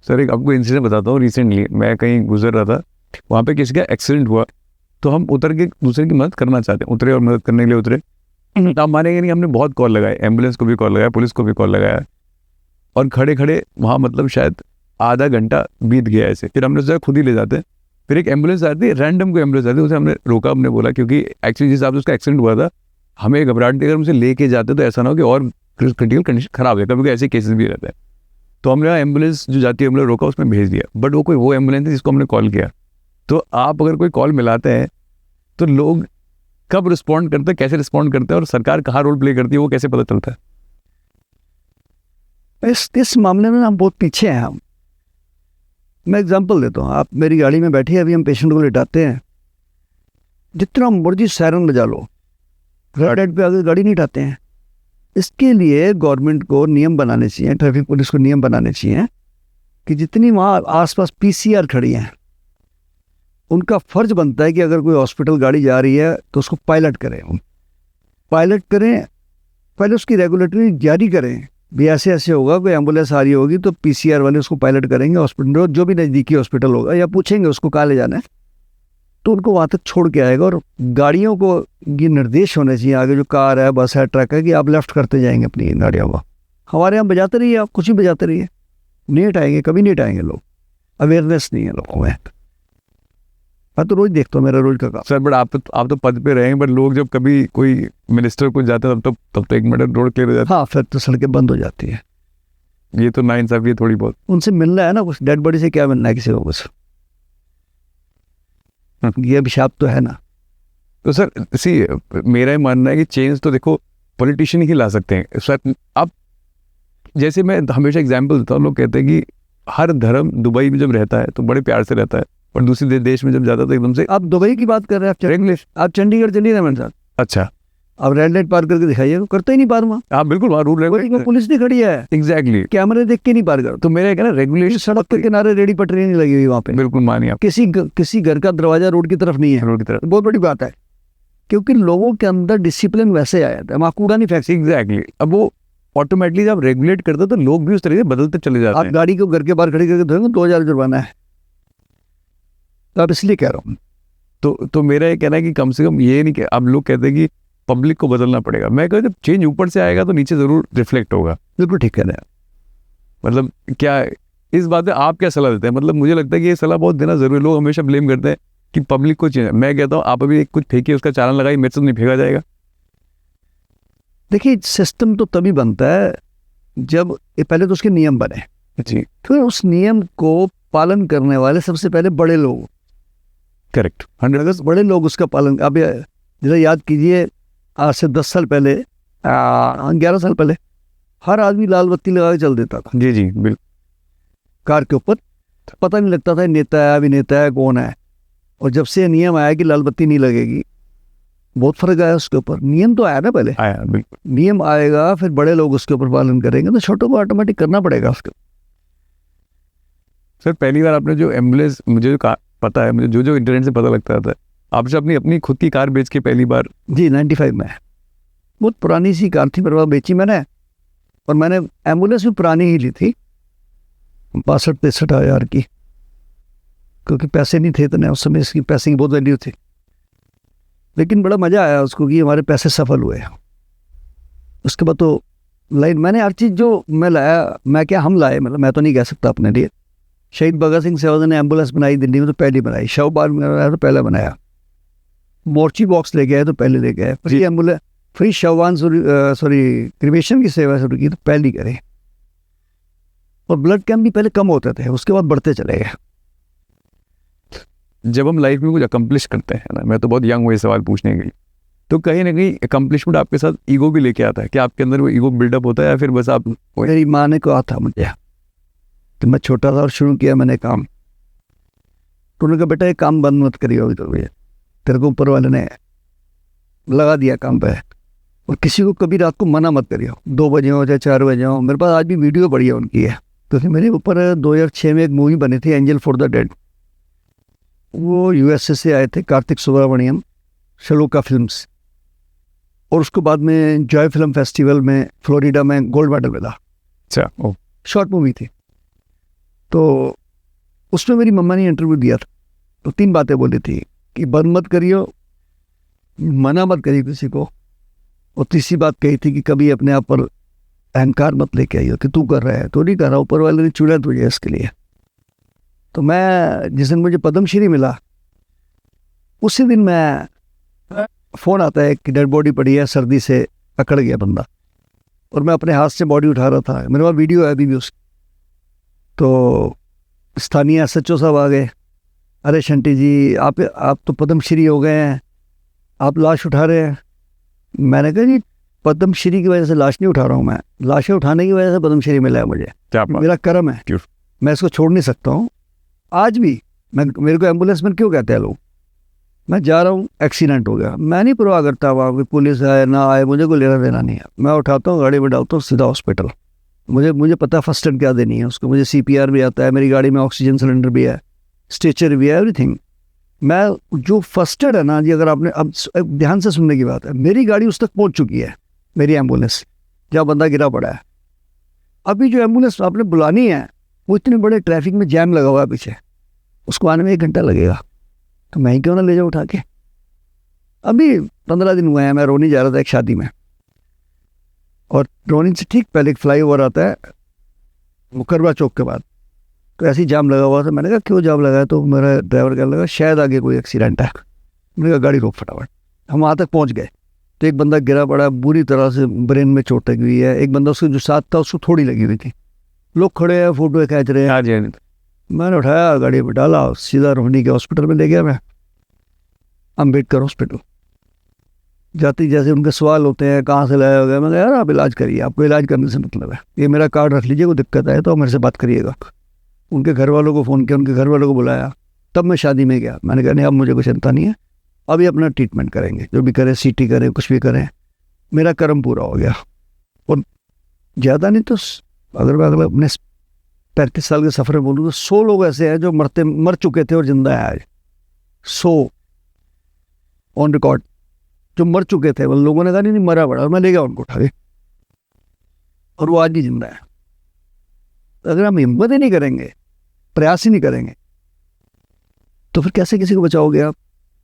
सर एक आपको इंसिडेंट बताता हूँ। रिसेंटली मैं कहीं गुजर रहा था, वहाँ पे किसी का एक्सीडेंट हुआ, तो हम उतर के दूसरे की मदद करना चाहते हैं, उतरे और मदद करने के लिए उतरे। आप मानेंगे नहीं, हमने बहुत कॉल लगाए, एम्बुलेंस को भी कॉल लगाया, पुलिस को भी कॉल लगाया, और खड़े खड़े वहाँ मतलब शायद आधा घंटा बीत गया ऐसे। फिर हमने सोचा खुद ही ले जाते हैं। फिर एक एम्बुलेंस आती है, रैंडम कोई एम्बुलेंस आती है, उसे हमने रोका, हमने बोला क्योंकि एक्चुअली जिस हिसाब से उसका एक्सीडेंट हुआ था, हमें घबराहट थी अगर उसे लेके जाते तो ऐसा ना हो कि और क्रिटिकल कंडीशन खराब है, कभी ऐसे केसेस भी रहते हैं। तो हमने एम्बुलेंस जो जाती है हमने रोका, उसमें भेज दिया। बट वो एम्बुलेंस है जिसको हमने कॉल किया। तो आप अगर कोई कॉल मिलाते हैं तो लोग कब रिस्पॉन्ड करते हैं, कैसे रिस्पॉन्ड करते हैं, और सरकार कहाँ रोल प्ले करती है, वो कैसे पता चलता है? इस मामले में हम बहुत पीछे हैं। मैं एग्जांपल देता हूँ। आप मेरी गाड़ी में बैठे, अभी हम पेशेंट को लिटाते हैं, जितना मर्जी सायरन बजा लो, रेड लाइट पे आगे गाड़ी नहीं उठाते हैं। इसके लिए गवर्नमेंट को नियम बनाने चाहिए, ट्रैफिक पुलिस को नियम बनाने चाहिए कि जितनी वहाँ आसपास PCR खड़ी हैं, उनका फर्ज बनता है कि अगर कोई हॉस्पिटल गाड़ी जा रही है तो उसको पायलट करें, पहले उसकी रेगुलेटरी जारी करें भी ऐसे ऐसे होगा, कोई एम्बुलेंस आ रही होगी तो PCR वाले उसको पायलट करेंगे, हॉस्पिटल जो भी नज़दीकी हॉस्पिटल होगा, या पूछेंगे उसको कहाँ ले जाना है, तो उनको वहाँ तक छोड़ के आएगा। और गाड़ियों को ये निर्देश होने चाहिए, आगे जो कार है, बस है, ट्रक है, कि आप लेफ्ट करते जाएंगे अपनी गाड़ियों को। हमारे यहाँ बजाते रहिए, आप कुछ भी बजाते रहिए, नहीं हटाएंगे, कभी नहीं हटाएंगे लोग। अवेयरनेस नहीं है लोगों में। मैं तो रोज देखता हूँ, मेरा रोज का काम। सर बट आप तो पद पे रहेंगे, बट लोग जब कभी कोई मिनिस्टर को जाते हैं तब तो 1 मिनट रोड क्लियर हो जाता है। हाँ, फिर तो सड़कें बंद हो जाती है। ये तो नाइंसाफी है थोड़ी बहुत। उनसे मिलना है ना, कुछ डेड बॉडी से क्या मिलना है किसी को कुछ। ये अभिशाप तो है ना। तो सर मेरा ही मानना है कि चेंज तो देखो पॉलिटिशियन ही ला सकते हैं। सर अब जैसे मैं हमेशा एग्जांपल देता हूँ, लोग कहते हैं कि हर धर्म दुबई में जब रहता है तो बड़े प्यार से रहता है, और दूसरे देश में जब जाता है तो एकदम से। आप दुबई की बात कर रहे हैं, आप चंडीगढ़ चलिए ना मेरे साथ। अच्छा, अब रेड लाइट पार करके दिखाइए, करते ही नहीं पार वहाँ। हाँ बिल्कुल, वहाँ रूल रेगुलेशन, पुलिस नहीं खड़ी है, एग्जैक्टली कैमरे देख के नहीं पार कर। तो मेरा कहना रेगुलेशन, सड़क के किनारे रेडी पटरी नहीं लगी हुई वहाँ पे। बिल्कुल मानिए आप। किसी घर का दरवाजा रोड की तरफ नहीं है, रोड की तरफ। बहुत बड़ी बात है क्योंकि लोगों के अंदर डिसिप्लिन वैसे आया था, वहाँ कूड़ा नहीं फेंक। एग्जैक्टली। अब वो ऑटोमेटिकली जब रेगुलेट करते हो तो लोग भी उस तरीके से बदलते चले जाते आप हैं। गाड़ी को घर के बाहर खड़ी करके धोएंगे 2000 जुर्माना है। तो आप इसलिए कह रहा हूँ। तो मेरा ये कहना है कि कम से कम ये नहीं कि अब लोग कहते हैं कि पब्लिक को बदलना पड़ेगा। मैं कहता हूँ जब चेंज ऊपर से आएगा तो नीचे जरूर रिफ्लेक्ट होगा। बिल्कुल ठीक कह रहे हैं। मतलब क्या इस बात में आप क्या सलाह देते हैं? मतलब मुझे लगता है कि ये सलाह बहुत देना जरूरी है। लोग हमेशा ब्लेम करते हैं कि पब्लिक को चेंज। मैं कहता हूँ आप अभी कुछ फेंकिए, उसका चालान लगाइए, मेरे से तो नहीं फेंका जाएगा। देखिए सिस्टम तो तभी बनता है जब ये पहले तो उसके नियम बने, जी फिर उस नियम को पालन करने वाले सबसे पहले बड़े लोग, करेक्ट 100%। बड़े लोग उसका पालन। अब जरा याद कीजिए, आज से 10 साल पहले 11 साल पहले हर आदमी लाल बत्ती लगा के चल देता था जी जी बिल्कुल। कार के ऊपर, पता नहीं लगता था नेता है अभिनेता है कौन है। और जब से नियम आया कि लाल बत्ती नहीं लगेगी, बहुत फर्क आया उसके ऊपर। नियम तो आया ना पहले, आया बिल्कुल। नियम आएगा फिर बड़े लोग उसके ऊपर पालन करेंगे, तो छोटों को ऑटोमेटिक करना पड़ेगा उसके। सर पहली बार आपने जो एम्बुलेंस, मुझे जो पता है, मुझे जो इंटरनेट से पता लगता था, आपसे अपनी खुद की कार बेच के पहली बार। जी 95 में, बहुत पुरानी सी कार थी, पर वह बेची मैंने। और मैंने एम्बुलेंस भी पुरानी ही ली थी, 62-63 हज़ार की, क्योंकि पैसे नहीं थे इतने उस समय, इसकी पैसे की बहुत वैल्यू थी। लेकिन बड़ा मज़ा आया उसको कि हमारे पैसे सफल हुए। उसके बाद तो लाइन मैंने हर चीज़ जो मैं लाया, मैं क्या हम लाए, मतलब मैं तो नहीं कह सकता अपने लिए। शहीद भगत सिंह सहवाग ने एम्बुलेंस बनाई दिल्ली में तो पहली बनाई, शव बार में बनाया तो पहला बनाया, मोर्ची बॉक्स लेके आए तो पहले लेके आए, फ्री एम्बुलेंस, फ्री शववान सॉरी क्रिमेशन की सेवा शुरू की तो पहली करें। और ब्लड कैंप भी पहले कम होते थे, उसके बाद बढ़ते चले गए। जब हम लाइफ में कुछ अकम्प्लिश करते हैं ना, मैं तो बहुत यंग हूँ ये सवाल पूछने के लिए, तो कहीं ना कहीं अकम्प्लिशमेंट आपके साथ ईगो भी लेके आता है कि आपके अंदर वो ईगो बिल्डअप होता है, या फिर बस आप मेरी माँ ने कहा था मुझे कि मैं छोटा था और शुरू किया मैंने काम, तो उन्होंने कहा बेटा ये काम बंद मत करियो अभी तो भैया, तेरे को ऊपर वाले ने लगा दिया काम पे, और किसी को कभी रात को मना मत करियो, 2 बजे हो चाहे 4 बजे हो। मेरे पास आज भी वीडियो बढ़िया उनकी है, तो मेरे ऊपर 2006 में एक मूवी बनी थी एंजल फॉर द डेड, वो यूएसए से आए थे कार्तिक सुब्रमण्यम, शलोका फिल्म्स, और उसको बाद में जॉय फिल्म फेस्टिवल में फ्लोरिडा में गोल्ड मेडल मिला। अच्छा ओ शॉर्ट मूवी थी, तो उसमें मेरी मम्मा ने इंटरव्यू दिया था, तो 3 बातें बोली थी कि बंद मत करियो, मना मत करियो किसी को, और तीसरी बात कही थी कि कभी अपने आप पर अहंकार मत लेके आइयो कि तू कर रहा है, तो नहीं कर रहा, ऊपर वाले ने चुना तुझे इसके लिए। तो मैं जिस दिन मुझे पद्मश्री मिला उसी दिन मैं फ़ोन आता है कि डेड बॉडी पड़ी है, सर्दी से अकड़ गया बंदा, और मैं अपने हाथ से बॉडी उठा रहा था, मेरे पास वीडियो है अभी भी उसकी। तो स्थानीय एसएचओ साहब आ गए, अरे शंटी जी आप तो पद्मश्री हो गए हैं, आप लाश उठा रहे हैं। मैंने कहा जी पद्मश्री की वजह से लाश नहीं उठा रहा हूँ मैं, लाशें उठाने की वजह से पद्मश्री मिला है मुझे, क्या बात। मेरा कर्म है, मैं इसको छोड़ नहीं सकता हूँ। आज भी मेरे को एम्बुलेंस में क्यों कहते हैं लोग, मैं जा रहा हूँ एक्सीडेंट हो गया, मैं नहीं परवाह करता वहाँ कोई पुलिस आए ना आए, मुझे कोई लेना देना नहीं है, मैं उठाता हूँ गाड़ी में डालता हूँ सीधा हॉस्पिटल। मुझे पता है फर्स्ट एड क्या देनी है उसको, मुझे CPR भी आता है, मेरी गाड़ी में ऑक्सीजन सिलेंडर भी है, स्ट्रेचर भी है, एवरीथिंग। मैं जो फर्स्ट एड है ना जी, अगर आपने अब ध्यान से सुनने की बात है, मेरी गाड़ी उस तक पहुँच चुकी है, मेरी एम्बुलेंस जहाँ बंदा गिरा पड़ा है। अभी जो एम्बुलेंस आपने बुलानी है वो इतने बड़े ट्रैफिक में जैम लगा हुआ है पीछे, उसको आने में 1 घंटा लगेगा, तो मैं ही क्यों ना ले जाऊँ उठा के। अभी 15 दिन हुए हैं, मैं रोनी जा रहा था एक शादी में, और रोनी से ठीक पहले एक फ्लाईओवर आता है मुकरबा चौक के बाद, तो ऐसे ही जाम लगा हुआ था। मैंने कहा क्यों जाम लगा है, तो मेरा ड्राइवर कहने लगा शायद आगे कोई एक्सीडेंट है। मैंने कहा गाड़ी रोक फटाफट। हम वहाँ तक पहुँच गए तो एक बंदा गिरा पड़ा, बुरी तरह से ब्रेन में चोट लगी हुई है, एक बंदा उसके जो साथ था उसको थोड़ी लगी हुई थी, लोग खड़े हैं फोटो खींच रहे हैं। हाँ जी। मैंने उठाया गाड़ी में डाला, सीधा रोहिणी के हॉस्पिटल में ले गया मैं, अम्बेडकर हॉस्पिटल। जाते जैसे उनके सवाल होते हैं कहाँ से लाया होगा, मैंने यार आप इलाज करिए, आपको इलाज करने से मतलब है, ये मेरा कार्ड रख लीजिए, कोई दिक्कत आए तो मेरे से बात करिएगा। उनके घर वालों को फ़ोन किया, उनके घर वालों को बुलाया, तब मैं शादी में गया। मैंने कहा नहीं अब मुझे कोई चिंता नहीं है, अभी अपना ट्रीटमेंट करेंगे, जो भी करें, CT करें, कुछ भी करें, मेरा कर्म पूरा हो गया। और ज़्यादा नहीं तो अगर मैं अपने 35 साल के सफ़र में बोलूँ तो 100 लोग ऐसे हैं जो मर चुके थे और जिंदा है आज, 100 ऑन रिकॉर्ड। जो मर चुके थे, वो लोगों ने कहा नहीं मरा पड़ा, और मैं ले गया उनको उठा के, और वो आज भी जिंदा है। अगर हम हिम्मत ही नहीं करेंगे, प्रयास ही नहीं करेंगे, तो फिर कैसे किसी को बचाओगे आप?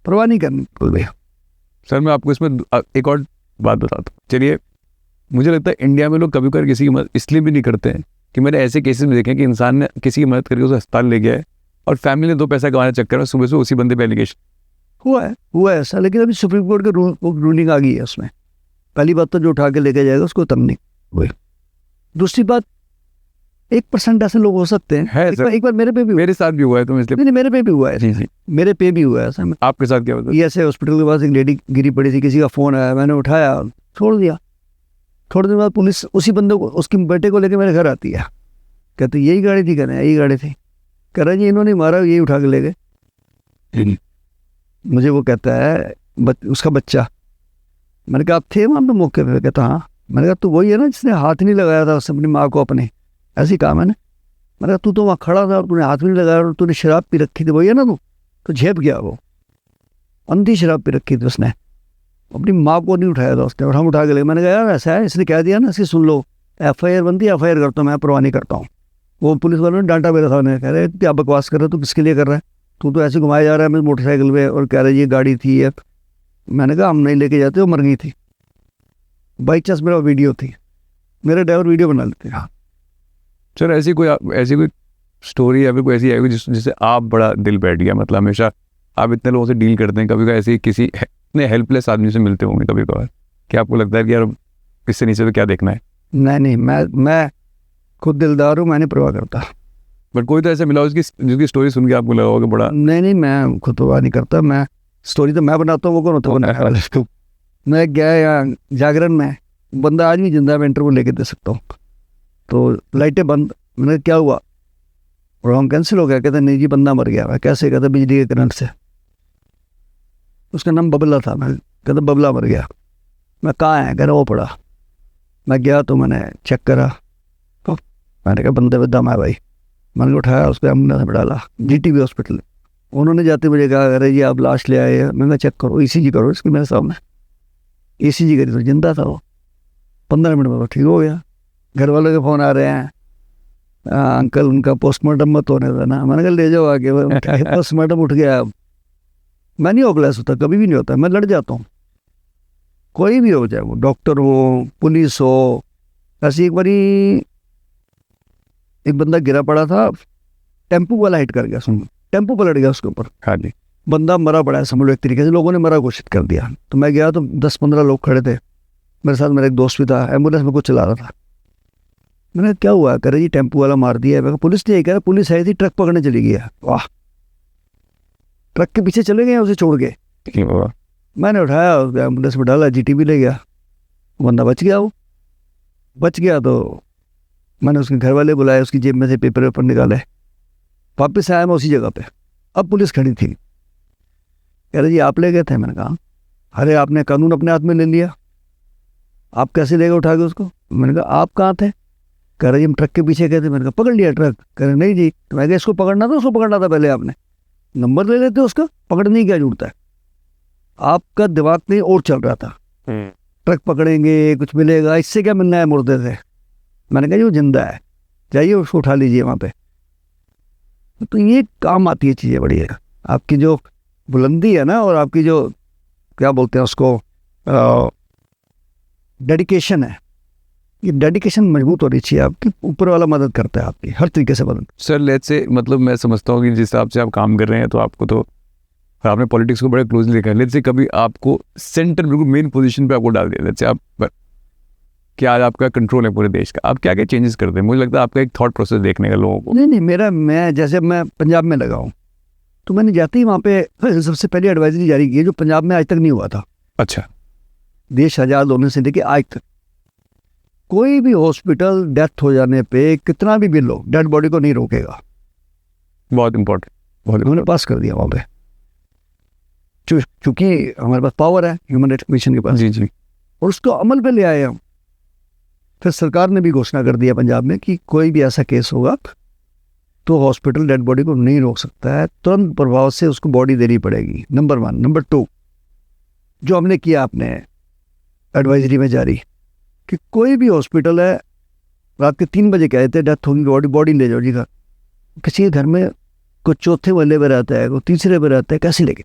परवाह नहीं करनी कोई भैया। सर मैं आपको इसमें एक और बात बताता हूँ। चलिए, मुझे लगता है इंडिया में लोग कभी कभी किसी की मदद इसलिए भी नहीं करते हैं कि मैंने ऐसे केसेस में देखे हैं कि इंसान ने किसी की मदद करके उसे अस्पताल ले गया है और फैमिली ने 2 पैसा कमाने चक्कर में सुबह से उसी बंदे पे एलिगेशन। हुआ है ऐसा, लेकिन अभी सुप्रीम कोर्ट के रूलिंग आ गई है उसमें। पहली बात तो जो उठा के लेके जाएगा उसको तब नहीं हुई। दूसरी बात, 1% ऐसे लोग हो सकते हैं। है सर। एक बार मेरे पे भी मेरे साथ भी हुआ है, तो इसलिए नहीं, मेरे पे भी हुआ है। जी जी। मेरे पे भी हुआ है ऐसा। आपके साथ क्या होता है? ये ऐसे हॉस्पिटल के पास एक लेडी गिरी पड़ी थी, किसी का फ़ोन आया, मैंने उठाया, छोड़ दिया। थोड़ी देर बाद पुलिस उसी बंदे को, उसके बेटे को लेके मेरे घर आती है, कहते यही गाड़ी थी, कहना यही गाड़ी थी, कह रहा जी इन्होंने मारा, यही उठा के ले गए। मुझे वो कहता है उसका बच्चा। मैंने कहा आप थे वहाँ पे मौके पे? कहता हाँ। मैंने कहा तू वही है ना जिसने हाथ नहीं लगाया था उसने अपनी माँ को अपने? ऐसे ही कहा मैंने कहा तू तो वहाँ खड़ा था और तूने हाथ भी नहीं लगाया और तूने शराब पी रखी थी, वही है ना तू? तो झेप गया वो, अंधी शराब पी रखी थी उसने, अपनी माँ को नहीं उठाया था उसने, और हम उठा के ले। मैंने कहा यार ऐसा है, इसने कह दिया ना, इसकी सुन लो, FIR बनती है, FIR करता हूँ मैं, परवाह नहीं करता हूँ। वो पुलिस वालों ने डांटा मेरे सामने, कह रहे क्या बकवास कर रहे हो, तू किसके लिए कर रहा है, तू तो ऐसे घुमाया जा रहा है मेरी मोटरसाइकिल पे, और कह रहे ये गाड़ी थी ये। मैंने कहा हम नहीं लेके जाते, वो मर गई थी, बाई चांस मेरा वीडियो थी, मेरे ड्राइवर वीडियो बना लेते हैं। सर ऐसी कोई स्टोरी या फिर कोई ऐसी है जिससे आप बड़ा दिल बैठ गया? मतलब हमेशा आप इतने लोगों से डील करते हैं, कभी कभी ऐसी किसी इतने हेल्पलेस आदमी से मिलते होंगे कभी कभार, कि आपको लगता है कि यार इससे नीचे तो क्या देखना है? नहीं, मैं खुद दिलदार हूँ, मैं नहीं परवाह करता। बट कोई तो ऐसा मिला जिसकी स्टोरी सुन के आपको लगा होगा बड़ा? नहीं, मैं खुद परवाह नहीं करता। मैं स्टोरी तो मैं बनाता हूँ, वो कौन होता है बनाने वाला इसको? मैं गया यहाँ जागरण में, बंदा आज भी जिंदा है, मैं इंटरव्यू लेके दे सकता हूँ। तो लाइटें बंद, मैंने क्या हुआ, प्रोग्राम कैंसिल हो गया? कहते नहीं जी बंदा मर गया। मैं कैसे? कहता बिजली के करंट से। उसका नाम बबला था। मैं कहता बबला मर गया। मैं कहाँ है? कह रहा वो पड़ा। मैं गया तो मैंने चेक करा, तो मैंने कहा बंदे में दम है भाई। मैंने उठाया, उसको एम्बुलेंस में डाला, GTB हॉस्पिटल। उन्होंने जाते मुझे कहा अरे जी आप लाश ले आए। मैंने चेक करो, ECG करो इसकी, मेरे सामने ECG करी तो जिंदा था वो। 15 मिनट में तो ठीक हो गया। घर वालों के फ़ोन आ रहे हैं, अंकल उनका पोस्टमार्टम मत होने देना। मैंने कहा ले जाओ आगे। पोस्टमार्टम उठ गया। मैं नहीं ऑर्गेनाइज होता, कभी भी नहीं होता, मैं लड़ जाता हूँ, कोई भी हो, चाहे वो डॉक्टर हो, पुलिस हो। ऐसी एक बारी एक बंदा गिरा पड़ा था, टेम्पू वाला हिट कर गया, सुन टेम्पू पलट गया उसके ऊपर। हाँ जी। बंदा मरा पड़ा है, समझ लो एक तरीके से, लोगों ने मरा घोषित कर दिया। तो मैं गया तो 10-15 लोग खड़े थे मेरे साथ, मेरा एक दोस्त भी था, एम्बुलेंस में कुछ चला रहा था। मैंने क्या हुआ? कह रहे जी टेम्पू वाला मार दिया है। मैं पुलिस नहीं कह रहा, पुलिस आई थी, ट्रक पकड़ने चली गई है। वाह, ट्रक के पीछे चले गए उसे छोड़ के। मैंने उठाया, एम्बुलेंस में डाला, GTB ले गया, बंदा बच गया। वो बच गया तो मैंने उसके घर वाले बुलाए, उसकी जेब में से पेपर निकाले, वापस आया मैं उसी जगह पे। अब पुलिस खड़ी थी, कह रहे जी आप ले गए थे। मैंने कहा अरे आपने कानून अपने हाथ में ले लिया, आप कैसे ले गए उठा के उसको? मैंने कहा आप कहाँ थे? कह रहे जी हम ट्रक के पीछे गए थे। मैंने कहा पकड़ लिया ट्रक? कह रहे नहीं जी। तो मैं कहा इसको पकड़ना था, उसको पकड़ना था पहले, आपने नंबर ले लेते उसका, पकड़ने की क्या जरूरत है? आपका दिमाग नहीं और चल रहा था, ट्रक पकड़ेंगे कुछ मिलेगा, इससे क्या मिलना है मुर्दे से। मैंने कहा जी वो जिंदा है, जाइए उसको उठा लीजिए वहाँ पे। तो ये काम आती है चीज़ें बड़ी है, आपकी जो बुलंदी है ना, और आपकी जो क्या बोलते हैं उसको डेडिकेशन है, ये डेडिकेशन मजबूत होनी चाहिए आपकी। ऊपर वाला मदद करता है आपकी हर तरीके से मदद। सर लेट्स से, मतलब मैं समझता हूँ कि जिस हिसाब से आप काम कर रहे हैं, तो आपको तो आपने पॉलिटिक्स को बड़े क्लोजली देखा है। लेट्स से कभी आपको सेंटर, बिल्कुल मेन पोजीशन पे आपको डाल दिया, लेट्स से आप, क्या आज आपका कंट्रोल है पूरे देश का, आप क्या क्या चेंजेस करते हैं? मुझे लगता है आपका एक थॉट प्रोसेस देखने का लोगों को। नहीं, मैं जैसे मैं पंजाब में लगा हूँ, तो मैंने जाते ही वहाँ पे सबसे पहले एडवाइजरी जारी की है, जो पंजाब में आज तक नहीं हुआ था। अच्छा। देश आज़ाद होने से लेके आज तक कोई भी हॉस्पिटल डेथ हो जाने पे कितना भी बिल हो, डेड बॉडी को नहीं रोकेगा। बहुत इंपॉर्टेंट, बहुत उन्होंने पास कर दिया वहाँ पे, चूंकि हमारे पास पावर है ह्यूमन राइट्स कमीशन के पास। जी जी। और उसको अमल पे ले आए हम। फिर सरकार ने भी घोषणा कर दिया पंजाब में कि कोई भी ऐसा केस होगा तो हॉस्पिटल डेड बॉडी को नहीं रोक सकता है, तुरंत प्रभाव से उसको बॉडी देनी पड़ेगी, नंबर 1। नंबर 2, जो हमने किया आपने एडवाइजरी में जारी कि कोई भी हॉस्पिटल है, रात के 3 बजे कह देते डेथ होगी, बॉडी ले जाओ जी घर। किसी के घर में कोई चौथे वाले पे रहता है, कोई तीसरे पे रहता है, कैसे लेके?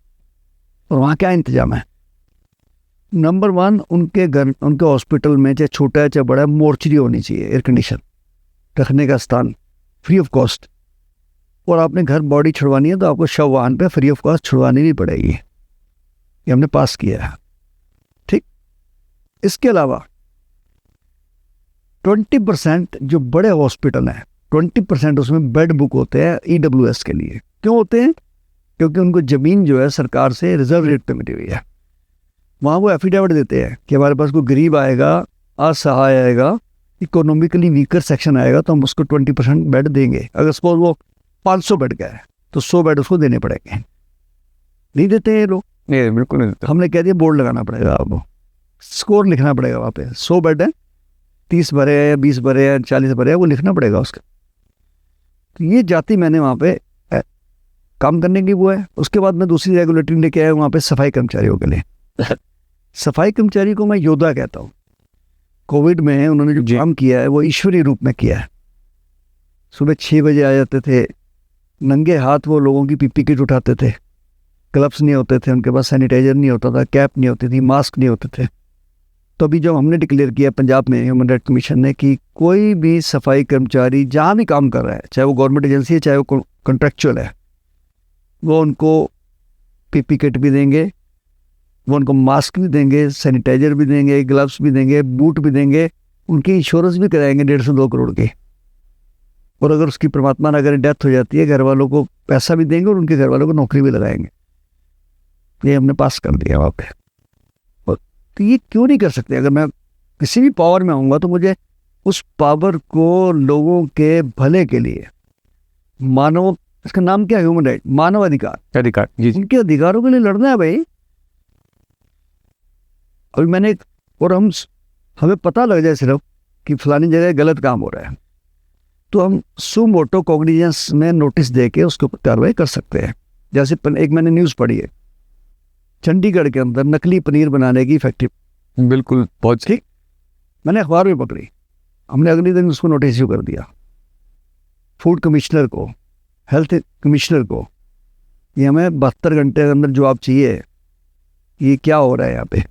और वहाँ क्या इंतजाम है? नंबर 1, उनके घर, उनके हॉस्पिटल में चाहे छोटा है चाहे बड़ा है, मोर्चरी होनी चाहिए, एयर कंडीशन रखने का स्थान, फ्री ऑफ कॉस्ट। और आपने घर बॉडी छुड़वानी है तो आपको शव वाहन पे फ्री ऑफ कॉस्ट छुड़वानी भी पड़ेगी। ये हमने पास किया है, ठीक। इसके अलावा 20% जो बड़े हॉस्पिटल हैं, 20% उसमें बेड बुक होते हैं EWS के लिए। क्यों होते हैं? क्योंकि उनको ज़मीन जो है सरकार से रिजर्व रेट पे मिली हुई है। वहाँ वो एफिडेविट देते हैं कि हमारे पास कोई गरीब आएगा, असहाय आएगा, इकोनॉमिकली वीकर सेक्शन आएगा तो हम उसको 20% बेड देंगे। अगर सपोज वो 500 बेड का है तो 100 बेड उसको देने पड़ेंगे। नहीं देते हैं ये लोग। नहीं, बिल्कुल नहीं देता। हमने कह दिया बोर्ड लगाना पड़ेगा, आपको स्कोर लिखना पड़ेगा वहाँ पे, 100 बेड है, 30 भरे हैं, 20 भरे हैं, 40 भरे हैं, वो लिखना पड़ेगा उसका। तो ये जाति मैंने वहाँ पे काम करने की वो है। उसके बाद मैं दूसरी रेगुलेटरी लेके आया वहाँ पे सफाई कर्मचारियों के लिए। सफाई कर्मचारी को मैं योद्धा कहता हूँ। कोविड में उन्होंने जो काम किया है वो ईश्वरीय रूप में किया है। सुबह 6 बजे आ जाते थे, नंगे हाथ वो लोगों की पीपी किट उठाते थे, ग्लव्स नहीं होते थे उनके पास, सैनिटाइजर नहीं होता था, कैप नहीं होती थी, मास्क नहीं होते थे। तो अभी जब हमने डिक्लेयर किया पंजाब में ह्यूमन राइट कमीशन ने कि कोई भी सफाई कर्मचारी जहाँ भी काम कर रहा है, चाहे वो गवर्नमेंट एजेंसी है चाहे वो कॉन्ट्रेक्चुअल है, वो उनको पीपी किट भी देंगे, वो उनको मास्क भी देंगे, सैनिटाइजर भी देंगे, ग्लव्स भी देंगे, बूट भी देंगे, उनकी इंश्योरेंस भी कराएंगे 150-2 करोड़ की। और अगर उसकी परमात्मा ने अगर डेथ हो जाती है, घर वालों को पैसा भी देंगे और उनके घर वालों को नौकरी भी लगाएंगे। ये हमने पास कर दिया वहाँ पे। और तो ये क्यों नहीं कर सकते? अगर मैं किसी भी पावर में आऊँगा तो मुझे उस पावर को लोगों के भले के लिए, मानव, इसका नाम क्या है? ह्यूमन राइट, मानव अधिकार, जी जी। उनके अधिकारों के लिए लड़ना है भाई। अभी मैंने, और हमें पता लग जाए सिर्फ कि फलानी जगह गलत काम हो रहा है तो हम सू मोटो कॉग्निजेंस में नोटिस दे के उसके ऊपर कार्रवाई कर सकते हैं। जैसे एक मैंने न्यूज़ पढ़ी है, चंडीगढ़ के अंदर नकली पनीर बनाने की फैक्ट्री। बिल्कुल, बहुत ठीक, मैंने अखबार में पकड़ी, हमने अगले दिन उसको नोटिस इशू कर दिया, फूड कमिश्नर को, हेल्थ कमिश्नर को, ये हमें 72 घंटे के अंदर जवाब चाहिए, ये क्या हो रहा है यहाँ पे।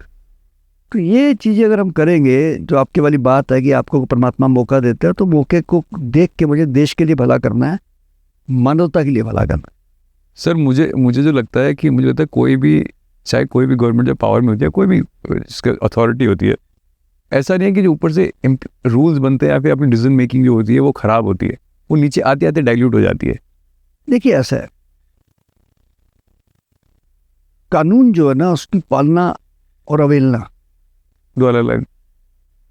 तो ये चीज़ें अगर हम करेंगे, जो आपके वाली बात है कि आपको परमात्मा मौका देते हैं, तो मौके को देख के मुझे देश के लिए भला करना है, मानवता के लिए भला करना है। सर, मुझे जो लगता है कि मुझे लगता है कोई भी, चाहे कोई भी गवर्नमेंट जो पावर में होती है, कोई भी जिसका अथॉरिटी होती है, ऐसा नहीं है कि जो ऊपर से रूल्स बनते हैं या फिर अपनी डिसीजन मेकिंग जो होती है वो ख़राब होती है, वो नीचे आते आते डाइल्यूट हो जाती है। देखिए ऐसा है, कानून जो है ना उसकी पालना और अवहेलना दो अलग अलग।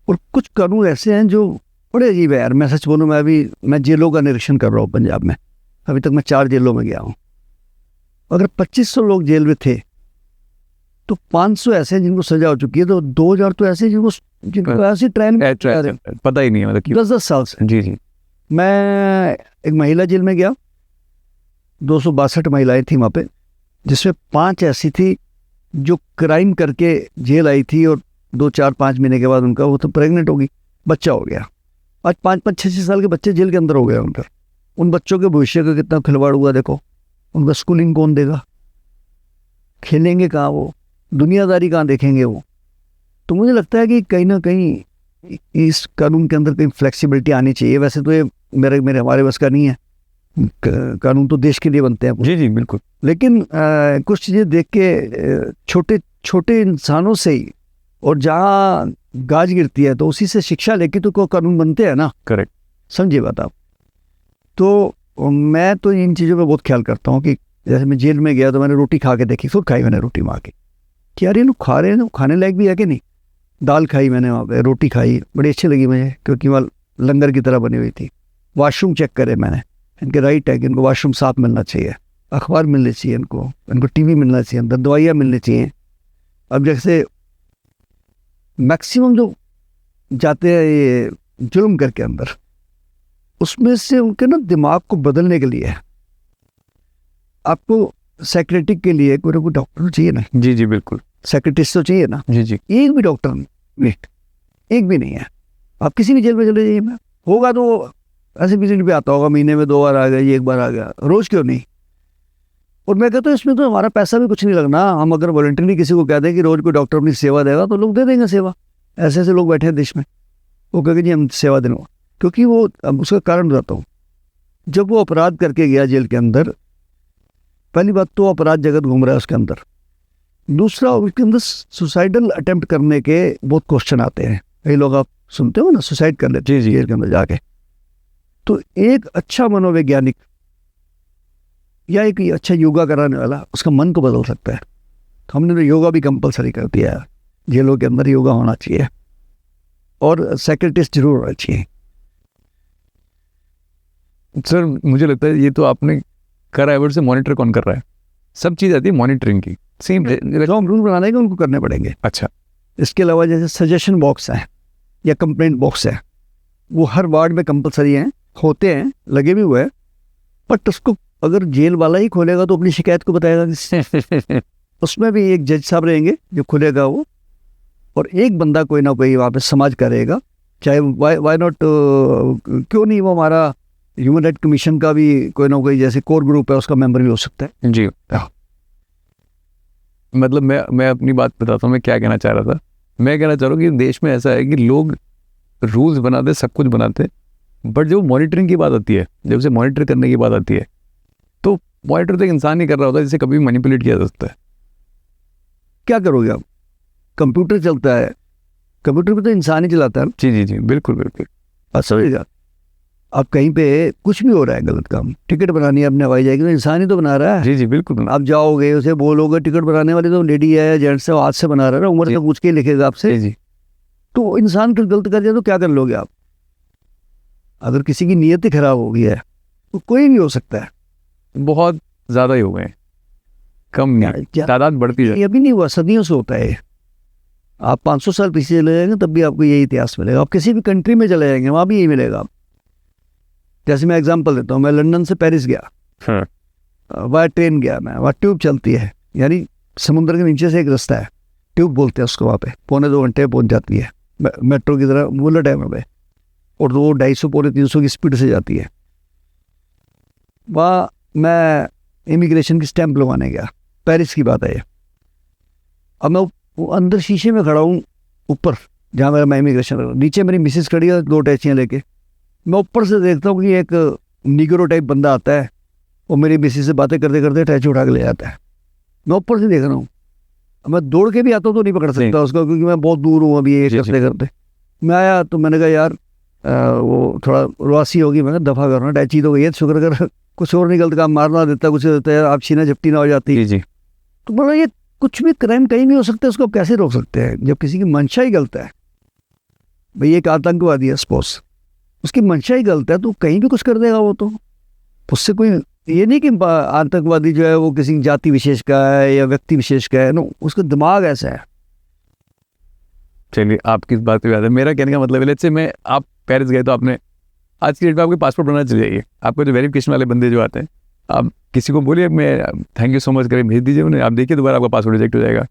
और कुछ कानून ऐसे हैं जो बड़े अजीब है यार। मैं सच बोलूँ, मैं जेलों का निरीक्षण कर रहा हूँ पंजाब में, अभी तक मैं 4 जेलों में गया हूँ। अगर 2500 लोग जेल में थे तो 500 ऐसे हैं जिनको सजा हो चुकी है, तो 2000 तो ऐसे जिनको ऐसी ट्रेन पता ही नहीं है मतलब 10-10 साल से। जी जी। मैं एक महिला जेल में गया, 262 महिलाएं थी वहाँ पे, जिसमें 5 ऐसी थी जो क्राइम करके जेल आई थी और 2-4-5 महीने के बाद उनका वो तो प्रेग्नेंट होगी, बच्चा हो गया। आज 5-5, 6-6 साल के बच्चे जेल के अंदर हो गए उनका। उन बच्चों के भविष्य का कितना खिलवाड़ हुआ देखो। उनका स्कूलिंग कौन देगा? खेलेंगे कहाँ वो? दुनियादारी कहाँ देखेंगे वो? तो मुझे लगता है कि कहीं ना कहीं इस कानून के अंदर कहीं फ्लेक्सिबिलिटी आनी चाहिए। वैसे तो ये मेरे हमारे बस का नहीं है, कानून तो देश के लिए बनते हैं। जी जी बिल्कुल। लेकिन कुछ चीज़ें देख के छोटे छोटे इंसानों से ही, और जहाँ गाज गिरती है तो उसी से शिक्षा लेके तो कोई कानून बनते हैं ना। करेक्ट, समझिए बात आप। तो मैं तो इन चीज़ों पे बहुत ख्याल करता हूँ कि जैसे मैं जेल में गया तो मैंने रोटी खा के देखी, खुद खाई मैंने रोटी वहाँ की कि यार ये लोग खा रहे हैं, खाने लायक भी है कि नहीं। दाल खाई मैंने वहाँ पे, रोटी खाई, बड़ी अच्छी लगी मुझे क्योंकि वहाँ लंगर की तरह बनी हुई थी। वॉशरूम चेक करे मैंने, इनके राइट है कि इनको वॉशरूम साफ मिलना चाहिए, अखबार मिलने चाहिए, इनको टीवी मिलना चाहिए, अंदर दवाइयाँ मिलनी चाहिए। अब जैसे मैक्सिमम जो जाते हैं ये जुल्म करके अंदर, उसमें से उनके ना दिमाग को बदलने के लिए आपको साइकियाट्रिक के लिए कोई डॉक्टर चाहिए ना। जी जी बिल्कुल। सेक्रेटरिस्ट तो चाहिए ना, जी जी एक भी डॉक्टर नहीं, एक भी नहीं है। आप किसी भी जेल में चले जाइए, मैं होगा तो ऐसे विजिट पे आता होगा, महीने में 2 बार आ गया, ये 1 बार आ गया, रोज क्यों नहीं। और मैं कहता हूँ इसमें तो हमारा पैसा भी कुछ नहीं लगना। हम अगर वॉलंटरी किसी को कह दें कि रोज कोई डॉक्टर अपनी सेवा देगा तो लोग दे देंगे सेवा। ऐसे ऐसे लोग बैठे हैं देश में, वो कहेंगे जी हम सेवा देना, क्योंकि वो, अब उसका कारण बताता हूँ। जब वो अपराध करके गया जेल के अंदर, पहली बात तो अपराध जगत घूम रहा है उसके अंदर, दूसरा उसके अंदर सुसाइडल अटेम्प्ट करने के बहुत क्वेश्चन आते हैं। कई लोग आप सुनते हो ना सुसाइड कर लेते हैं जेल के अंदर जाके। तो एक अच्छा मनोवैज्ञानिक या एक अच्छा योगा कराने वाला उसका मन को बदल सकता है। तो हमने तो योगा भी कंपलसरी कर दिया है, जेलों के अंदर योगा होना चाहिए और सेक्रेटरिस्ट जरूर होना चाहिए। सर मुझे लगता है ये तो आपने करा है, बट से मॉनिटर कौन कर रहा है? सब चीज़ आती है मॉनिटरिंग की, सेम। जो हम रूल बनाने के उनको करने पड़ेंगे। अच्छा, इसके अलावा जैसे सजेशन बॉक्स है या कंप्लेंट बॉक्स है, वो हर वार्ड में कंपलसरी हैं, होते हैं, लगे भी हुए हैं, बट उसको अगर जेल वाला ही खोलेगा तो अपनी शिकायत को बताएगा किससे? उसमें भी एक जज साहब रहेंगे जो खुलेगा वो, और एक बंदा कोई ना कोई वहाँ पे समाज का रहेगा। चाहे वाई नॉट, क्यों नहीं, वो हमारा ह्यूमन राइट कमीशन का भी कोई ना कोई जैसे कोर ग्रुप है उसका मेंबर भी हो सकता है। जी। मतलब मैं अपनी बात बताता हूँ, मैं क्या कहना चाह रहा था। मैं कहना चाह रहा हूँ कि देश में ऐसा है कि लोग रूल्स बनाते, सब कुछ बनाते, बट जब मॉनिटरिंग की बात आती है, जब उसे मॉनिटर करने की बात आती है, तो मॉनिटर तो एक इंसान नहीं कर रहा होता जिसे कभी भी मैनिपुलेट किया जा सकता है। क्या करोगे आप? कंप्यूटर चलता है, कंप्यूटर पे तो इंसान ही चलाता है। जी जी जी, बिल्कुल बिल्कुल। बात समझिएगा, आप कहीं पे कुछ भी हो रहा है गलत काम, टिकट बनानी है अपने हवाई जाएगी तो इंसान ही तो बना रहा है। जी जी बिल्कुल। आप जाओगे उसे बोलोगे टिकट बनाने वाली तो लेडी है, जेंट्स है, हाथ से बना रहा है ना, उम्र तो पूछ के लिखेगा आपसे। जी जी। तो इंसान कुछ गलत कर जाए तो क्या कर लोगे आप? अगर किसी की नीयत ही खराब हो गई है तो कोई भी हो सकता है। बहुत ज़्यादा ही हो गए, कम नहीं, तादाद बढ़ती है। ये अभी नहीं हुआ, सदियों से होता है। आप 500 साल पीछे चले जाएंगे तब भी आपको यही इतिहास मिलेगा। आप किसी भी कंट्री में चले जाएंगे वहाँ भी यही मिलेगा। जैसे मैं एग्जांपल देता हूँ, मैं लंदन से पेरिस गया, वहाँ ट्रेन गया मैं, वहाँ ट्यूब चलती है, यानी समुद्र के नीचे से एक रास्ता है, ट्यूब बोलते हैं उसको, वहाँ पे 1.25 घंटे पहुँच जाती है, मेट्रो की तरह बुलेट है वहाँ पे, और वो 250-300 की स्पीड से जाती है। वहाँ मैं इमिग्रेशन की स्टैंप लगवाने गया, पेरिस की बात है ये। अब मैं वो अंदर शीशे में खड़ा हूँ ऊपर, जहाँ मेरा मैं इमिग्रेशन, नीचे मेरी मिसेस खड़ी है 2 टैचियाँ लेके। मैं ऊपर से देखता हूँ कि एक निगरो टाइप बंदा आता है, वो मेरी मिसेस से बातें करते करते टैची उठा के ले जाता है। मैं ऊपर से देख रहा हूँ, मैं दौड़ के भी आता हूँ तो नहीं पकड़ सकता उसको, क्योंकि मैं बहुत दूर हूँ अभी ये करते करते। मैं आया तो मैंने कहा यार वो थोड़ा रुआसी होगी, मैंने दफ़ा करना, टैची तो गई है, शुक्र कर कुछ और नहीं गलत काम, मारना देता कुछ देता है, आप छीना झपटी ना हो जाती। जी जी। तो बोला ये कुछ भी क्राइम कहीं भी हो सकता है, उसको आप कैसे रोक सकते हैं जब किसी की मंशा ही गलत है? भाई एक आतंकवादी है सपोज, उसकी मंशा ही गलत है तो कहीं भी कुछ कर देगा वो, तो उससे कोई ये नहीं कि आतंकवादी जो है वो किसी जाति विशेष का है या व्यक्ति विशेष का है, नो, उसका दिमाग ऐसा है। चलिए, आपकी इस बात पे याद है, मेरा कहने का मतलब है, मैं आप पेरिस गए तो आपने आज की डेट में आपके पासपोर्ट बनाना चले जाइए, आपको जो वेरिफिकेशन वाले बंदे जो आते हैं, आप किसी को बोलिए मैं थैंक यू सो मच करें, भेज दीजिए उन्हें, आप देखिए दोबारा आपका पासपोर्ट रिजेक्ट हो जाएगा।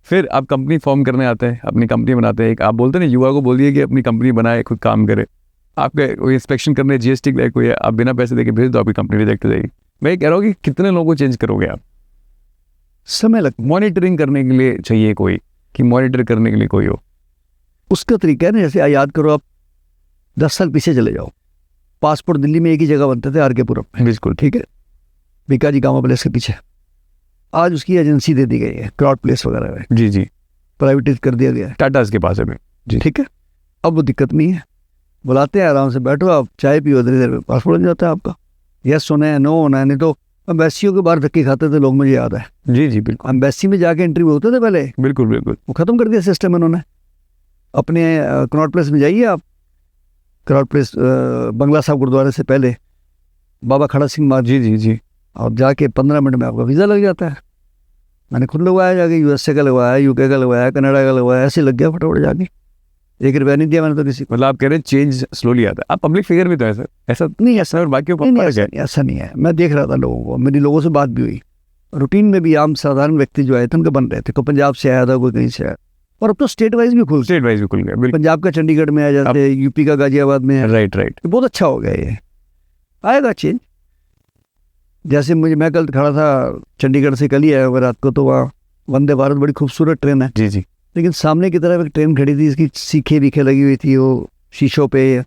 फिर आप कंपनी फॉर्म करने आते हैं, अपनी कंपनी बनाते हैं, एक आप बोलते हैं ना युवा को बोलिए कि अपनी कंपनी बनाए, खुद काम करे, आपके कोई इंस्पेक्शन करने GST लाइक कोई है, आप बिना पैसे देके भेज दो, आपकी कंपनी रिजेक्ट हो जाएगी। मैं कह रहा हूँ कि कितने लोगों को चेंज करोगे आप? समय लगता, मॉनिटरिंग करने के लिए चाहिए कोई, कि मॉनिटर करने के लिए कोई हो। उसका तरीका है ना, जैसे याद करो आप 10 साल पीछे चले जाओ, पासपोर्ट दिल्ली में एक ही जगह बनते थे, RK पुरम में, बिल्कुल ठीक है, भिकाजी कामा प्लेस के पीछे। आज उसकी एजेंसी दे दी गई है, क्राउड प्लेस वगैरह में, जी जी, प्राइवेटाइज कर दिया गया है, टाटा के पास है जी, ठीक है। अब वो दिक्कत नहीं है, बुलाते हैं आराम से, बैठो आप चाय पियो, इतनी देर में पासपोर्ट बन जाता है आपका। यस होना है, नो होना है। नहीं तो एम्बेसियों के बाहर धक्के खाते थे लोग, मुझे याद है। जी जी बिल्कुल, एम्बेसी में जाके इंटरव्यू होते थे पहले, बिल्कुल बिल्कुल, वो खत्म कर दिया सिस्टम इन्होंने। अपने कनॉट प्लेस में जाइए आप, कनॉट प्लेस बंगला साहब गुरुद्वारे से पहले बाबा खड़ा सिंह मार्ग, जी जी जी, और जाके 15 मिनट में आपका वीज़ा लग जाता है। मैंने खुद लगवाया, जाके USA का लगवाया, UK का लगवाया, कनाडा का लगवाया, ऐसे लग गया फटाफट जाके, 1 रुपया नहीं दिया मैंने तो किसी को। मतलब आप कह रहे हैं चेंज स्लोली आता है। आप पब्लिक फिगर भी तो है सर, ऐसा नहीं ऐसा और बाकी नहीं, ऐसा नहीं है। मैं देख रहा था लोगों को, मेरी लोगों से बात भी हुई, रूटीन में भी आम साधारण व्यक्ति जो आए थे उनके बन रहे थे, कोई पंजाब से आया था, कोई कहीं से आया, और अब तो स्टेट वाइज भी खुल, स्टेट वाइज भी खुल गया, बिल्कुल। पंजाब का चंडीगढ़ में आ जाते, यूपी का गाजियाबाद में है, राइट राइट। तो बहुत अच्छा हो गया ये, आएगा चेंज। जैसे मैं कल खड़ा था चंडीगढ़ से, कल ही आया हुआ रात को, तो वहाँ वंदे भारत बड़ी खूबसूरत ट्रेन है, जी जी। लेकिन सामने की तरफ एक ट्रेन खड़ी थी, इसकी सीखे बीखे लगी हुई थी वो शीशों पे।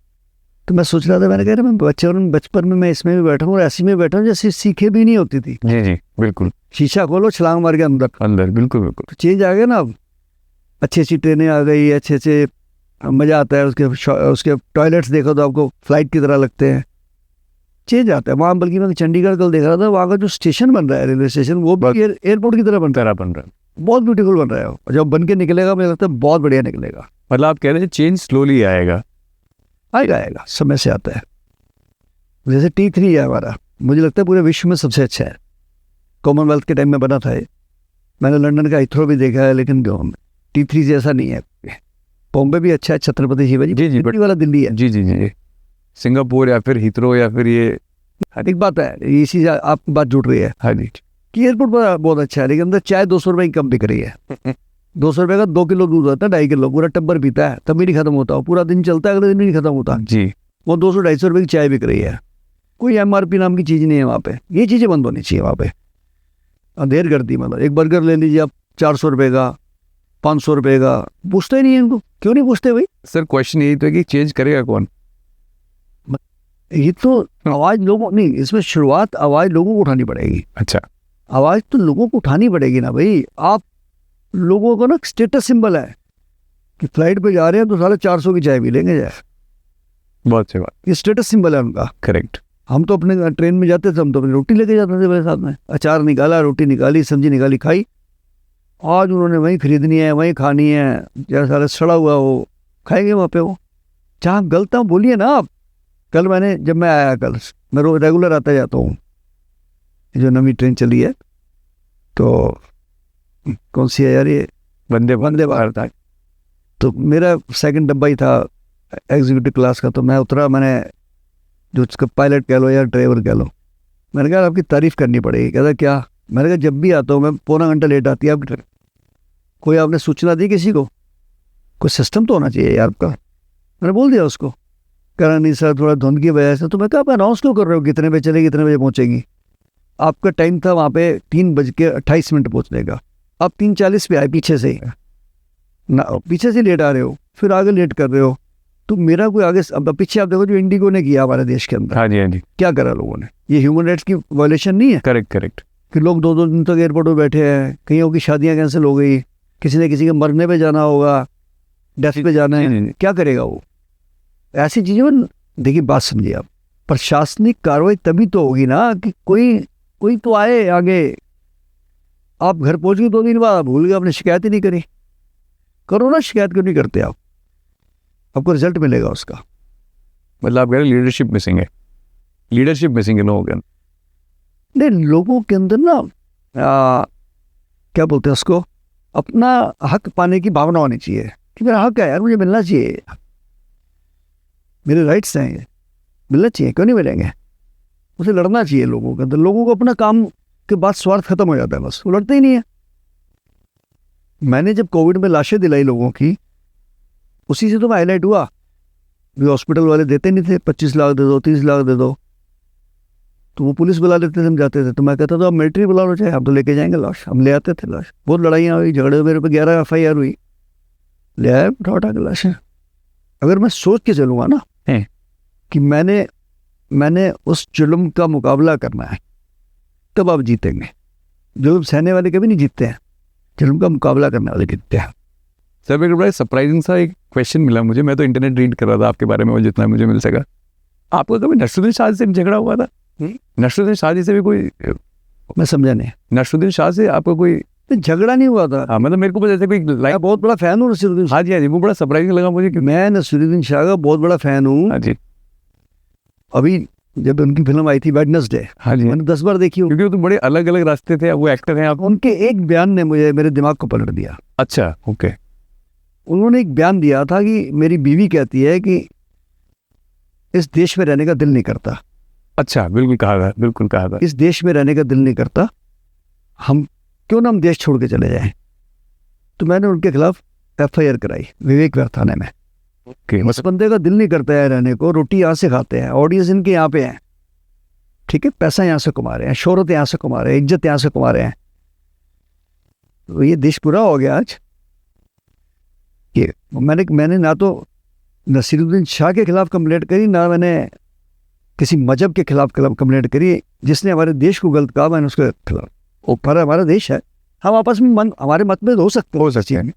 तो मैं सोच रहा था, मैंने कहा मैं बचपन में मैं इसमें भी बैठा हूँ और ऐसी में बैठा हूँ जैसे सीखे भी नहीं होती थी। जी जी बिल्कुल। शीशा खोलो, छलांग मार के अंदर बिल्कुल बिल्कुल। तो चेंज आ गया ना, अब अच्छी अच्छी ट्रेनें आ गई, अच्छे अच्छे, मज़ा आता है। उसके टॉयलेट्स देखो तो आपको फ्लाइट की तरह लगते हैं, चेंज आता है वहाँ। बल्कि मैं चंडीगढ़ कल देख रहा था, वहाँ का जो स्टेशन बन रहा है, रेलवे स्टेशन, वो भी एयरपोर्ट की तरह बन रहा है, बहुत ब्यूटीफुल बन रहा है। और जब बन के निकलेगा मुझे लगता है बहुत बढ़िया निकलेगा। मतलब आप कह रहे हैं चेंज स्लोली आएगा? आएगा, समय से आता है। जैसे T3 है हमारा, मुझे लगता है पूरे विश्व में सबसे अच्छा है, कॉमनवेल्थ के टाइम में बना था ये। मैंने लंदन का हिथ्रो भी देखा है, लेकिन T3 जैसा नहीं है। बॉम्बे भी अच्छा है, छत्रपति शिवाजी, जी जी, दिल्ली वाला दिल्ली है। जी जी जी। सिंगापुर या फिर हिथ्रो या फिर ये, एक बात है, इसी आपकी बात जुड़ रही है हाँ जी, कि एयरपोर्ट पर बहुत अच्छा है, लेकिन अंदर चाय 200 रुपये की कम बिक रही है। 200 रुपये का 2 किलो दूध होता है, 2.5 किलो, पूरा टब्बर पीता है, तब भी नहीं खत्म होता, पूरा दिन चलता है, अगले दिन भी नहीं खत्म होता जी। वो 200-250 रुपये की चाय बिक रही है। कोई MRP नाम की चीज़ नहीं है वहाँ पे। ये चीज़ें बंद होनी चाहिए वहाँ पे। अंधेर कर दी, मतलब एक बर्गर ले लीजिए आप 400 रुपये का, 500 रुपये का, पूछते ही नहीं है इनको। क्यों नहीं पूछते भाई? सर क्वेश्चन यही तो है कि चेंज करेगा कौन? ये तो आवाज़ लोगों, नहीं, इसमें शुरुआत आवाज़ लोगों को उठानी पड़ेगी। अच्छा, आवाज़ तो लोगों को उठानी पड़ेगी ना भाई। आप लोगों को ना स्टेटस सिंबल है कि फ्लाइट पे जा रहे हैं तो 450 की चाय भी लेंगे जाए, बहुत सही बात, ये स्टेटस सिंबल है उनका। करेक्ट। हम तो अपने ट्रेन में जाते थे, हम तो अपनी रोटी लेके जाते थे मेरे साथ में, अचार निकाला, रोटी निकाली, सब्जी निकाली, खाई। आज उन्होंने वहीं खरीदनी है, वहीं खानी है, जैसा सारा सड़ा हुआ वो खाएंगे वहाँ पे। वो जहाँ गलत हूँ बोलिए ना आप। कल जब मैं आया, कल मैं रेगुलर आता जाता हूँ, जो नवी ट्रेन चली है, तो कौन सी है यार ये, वंदे भारत। तो मेरा सेकंड डब्बा ही था एग्जीक्यूटिव क्लास का। तो मैं उतरा, मैंने जो उसका पायलट कह लो या ड्राइवर कह लो, मैंने कहा आपकी तारीफ़ करनी पड़ेगी। कहता क्या? मैंने कहा जब भी आता हूँ मैं पौना घंटा लेट आती है आपकी ट्रेन, कोई आपने सूचना दी किसी को? कोई सिस्टम तो होना चाहिए यार आपका। मैंने बोल दिया उसको, कह रहा नहीं सर थोड़ा धुंध की वजह से। तो मैं कहा आप अनाउंस क्यों कर रहे हो कितने बजे चलेगी, कितने बजे पहुँचेगी? आपका टाइम था वहाँ पे 3:28 पहुँचने का, आप 3:40 पे आए पीछे से ही ना, पीछे से लेट आ रहे हो, फिर आगे लेट कर रहे हो। तो मेरा कोई आगे, अब पीछे आप देखो जो इंडिगो ने किया हमारे देश के अंदर, हाँ जी हाँ जी, क्या करा लोगों ने? ये ह्यूमन राइट्स की वायलेशन नहीं है? Correct correct. कि लोग 2-2 दिन तक एयरपोर्ट पर बैठे हैं, कईयों की शादियां कैंसिल हो गई, किसी ने किसी के मरने पे जाना होगा, डेथ पे जाना है, क्या करेगा वो? ऐसी चीज़ों में देखिए, बात समझिए आप, प्रशासनिक कार्रवाई तभी तो होगी ना कि कोई तो आए आगे। आप घर पहुंच गए 2 दिन बाद, आप भूल गए, आपने शिकायत ही नहीं करी। करो ना, शिकायत क्यों नहीं करते आप? आपको रिजल्ट मिलेगा उसका। मतलब आप कह रहे लीडरशिप मिसिंग है, लीडरशिप मिसिंग है लोगों के अंदर। नहीं, लोगों के अंदर ना क्या बोलते हैं उसको, अपना हक पाने की भावना होनी चाहिए कि मेरा हक है यार, मुझे मिलना चाहिए, मेरे राइट्स हैं, ये मिलना चाहिए, क्यों नहीं मिलेंगे? उसे लड़ना चाहिए लोगों के अंदर। लोगों को अपना काम के बाद स्वार्थ खत्म हो जाता है, बस वो लड़ते ही नहीं है। मैंने जब कोविड में लाशें दिलाई लोगों की, उसी से तो मैं हाईलाइट हुआ। भी हॉस्पिटल वाले देते नहीं थे, 25 लाख दे दो, 30 लाख दे दो, तो वो पुलिस बुला लेते थे, हम जाते थे। तो मैं कहता था आप मिलिट्री बुला लो, चाहे हम तो लेके जाएंगे लाश। हम ले आते थे लाश। बहुत लड़ाइयाँ हुई, झगड़े, मेरे पे 11 FIR हुई, ले आए उठा के लाशें। अगर मैं सोच के चलूँगा ना कि मैंने उस जुल्म का मुकाबला करना है, तब आप जीतेंगे। जुल्म सहने वाले कभी नहीं जीतते हैं, जुल्म का मुकाबला करने वाले जीतते हैं। सर मेरे बड़ा सरप्राइजिंग सा एक क्वेश्चन मिला मुझे, मैं तो इंटरनेट रीड कर रहा था आपके बारे में, वो जितना मुझे मिल सका। आपको कभी नसरुद्दीन शाह से झगड़ा हुआ था? नसरुद्दीन शाह जी से भी कोई? मैं समझा नहीं। नसरुद्दीन शाह से आपको कोई झगड़ा नहीं हुआ था? हाँ, मतलब मेरे को बस ऐसे कोई मैं बहुत बड़ा फैन हूँ नसरुद्दीन। हाँ जी हाँ जी, वो बड़ा सरप्राइजिंग लगा मुझे कि मैं नसरुद्दीन शाह का बहुत बड़ा फैन हूँ। हाँ जी। अभी जब उनकी फिल्म आई थी वेडनेसडे, हाँ जी, मैंने 10 बार देखी हूँ, क्योंकि वो तो बड़े अलग अलग रास्ते थे, वो एक्टर हैं आप। उनके एक बयान ने मेरे दिमाग को पलट दिया। अच्छा, ओके। उन्होंने एक बयान दिया था कि मेरी बीवी कहती है कि इस देश में रहने का दिल नहीं करता। अच्छा, बिल्कुल कहा था, बिल्कुल कहा था। इस देश में रहने का दिल नहीं करता, हम क्यों ना हम देश छोड़ के चले जाएं। तो मैंने उनके खिलाफ FIR कराई विवेक विहार थाने में। ओके, उस बंदे का दिल नहीं करता है रहने को, रोटी यहाँ से खाते हैं, ऑडियंस इनके यहाँ पे है, ठीक है, पैसा यहाँ से कमा रहे हैं, शोहरत यहाँ से कमा रहे हैं, इज्जत यहाँ से कमा रहे हैं। तो ये देश पूरा हो गया आज कि मैंने ना तो नसीरुद्दीन शाह के खिलाफ कंप्लेंट करी, ना मैंने किसी मजहब के खिलाफ कंप्लेंट करी। जिसने हमारे देश को गलत कहा मैंने उसके खिलाफ। वो पर हमारा देश है, हम आपस में हमारे मतभेद हो सकते हैं,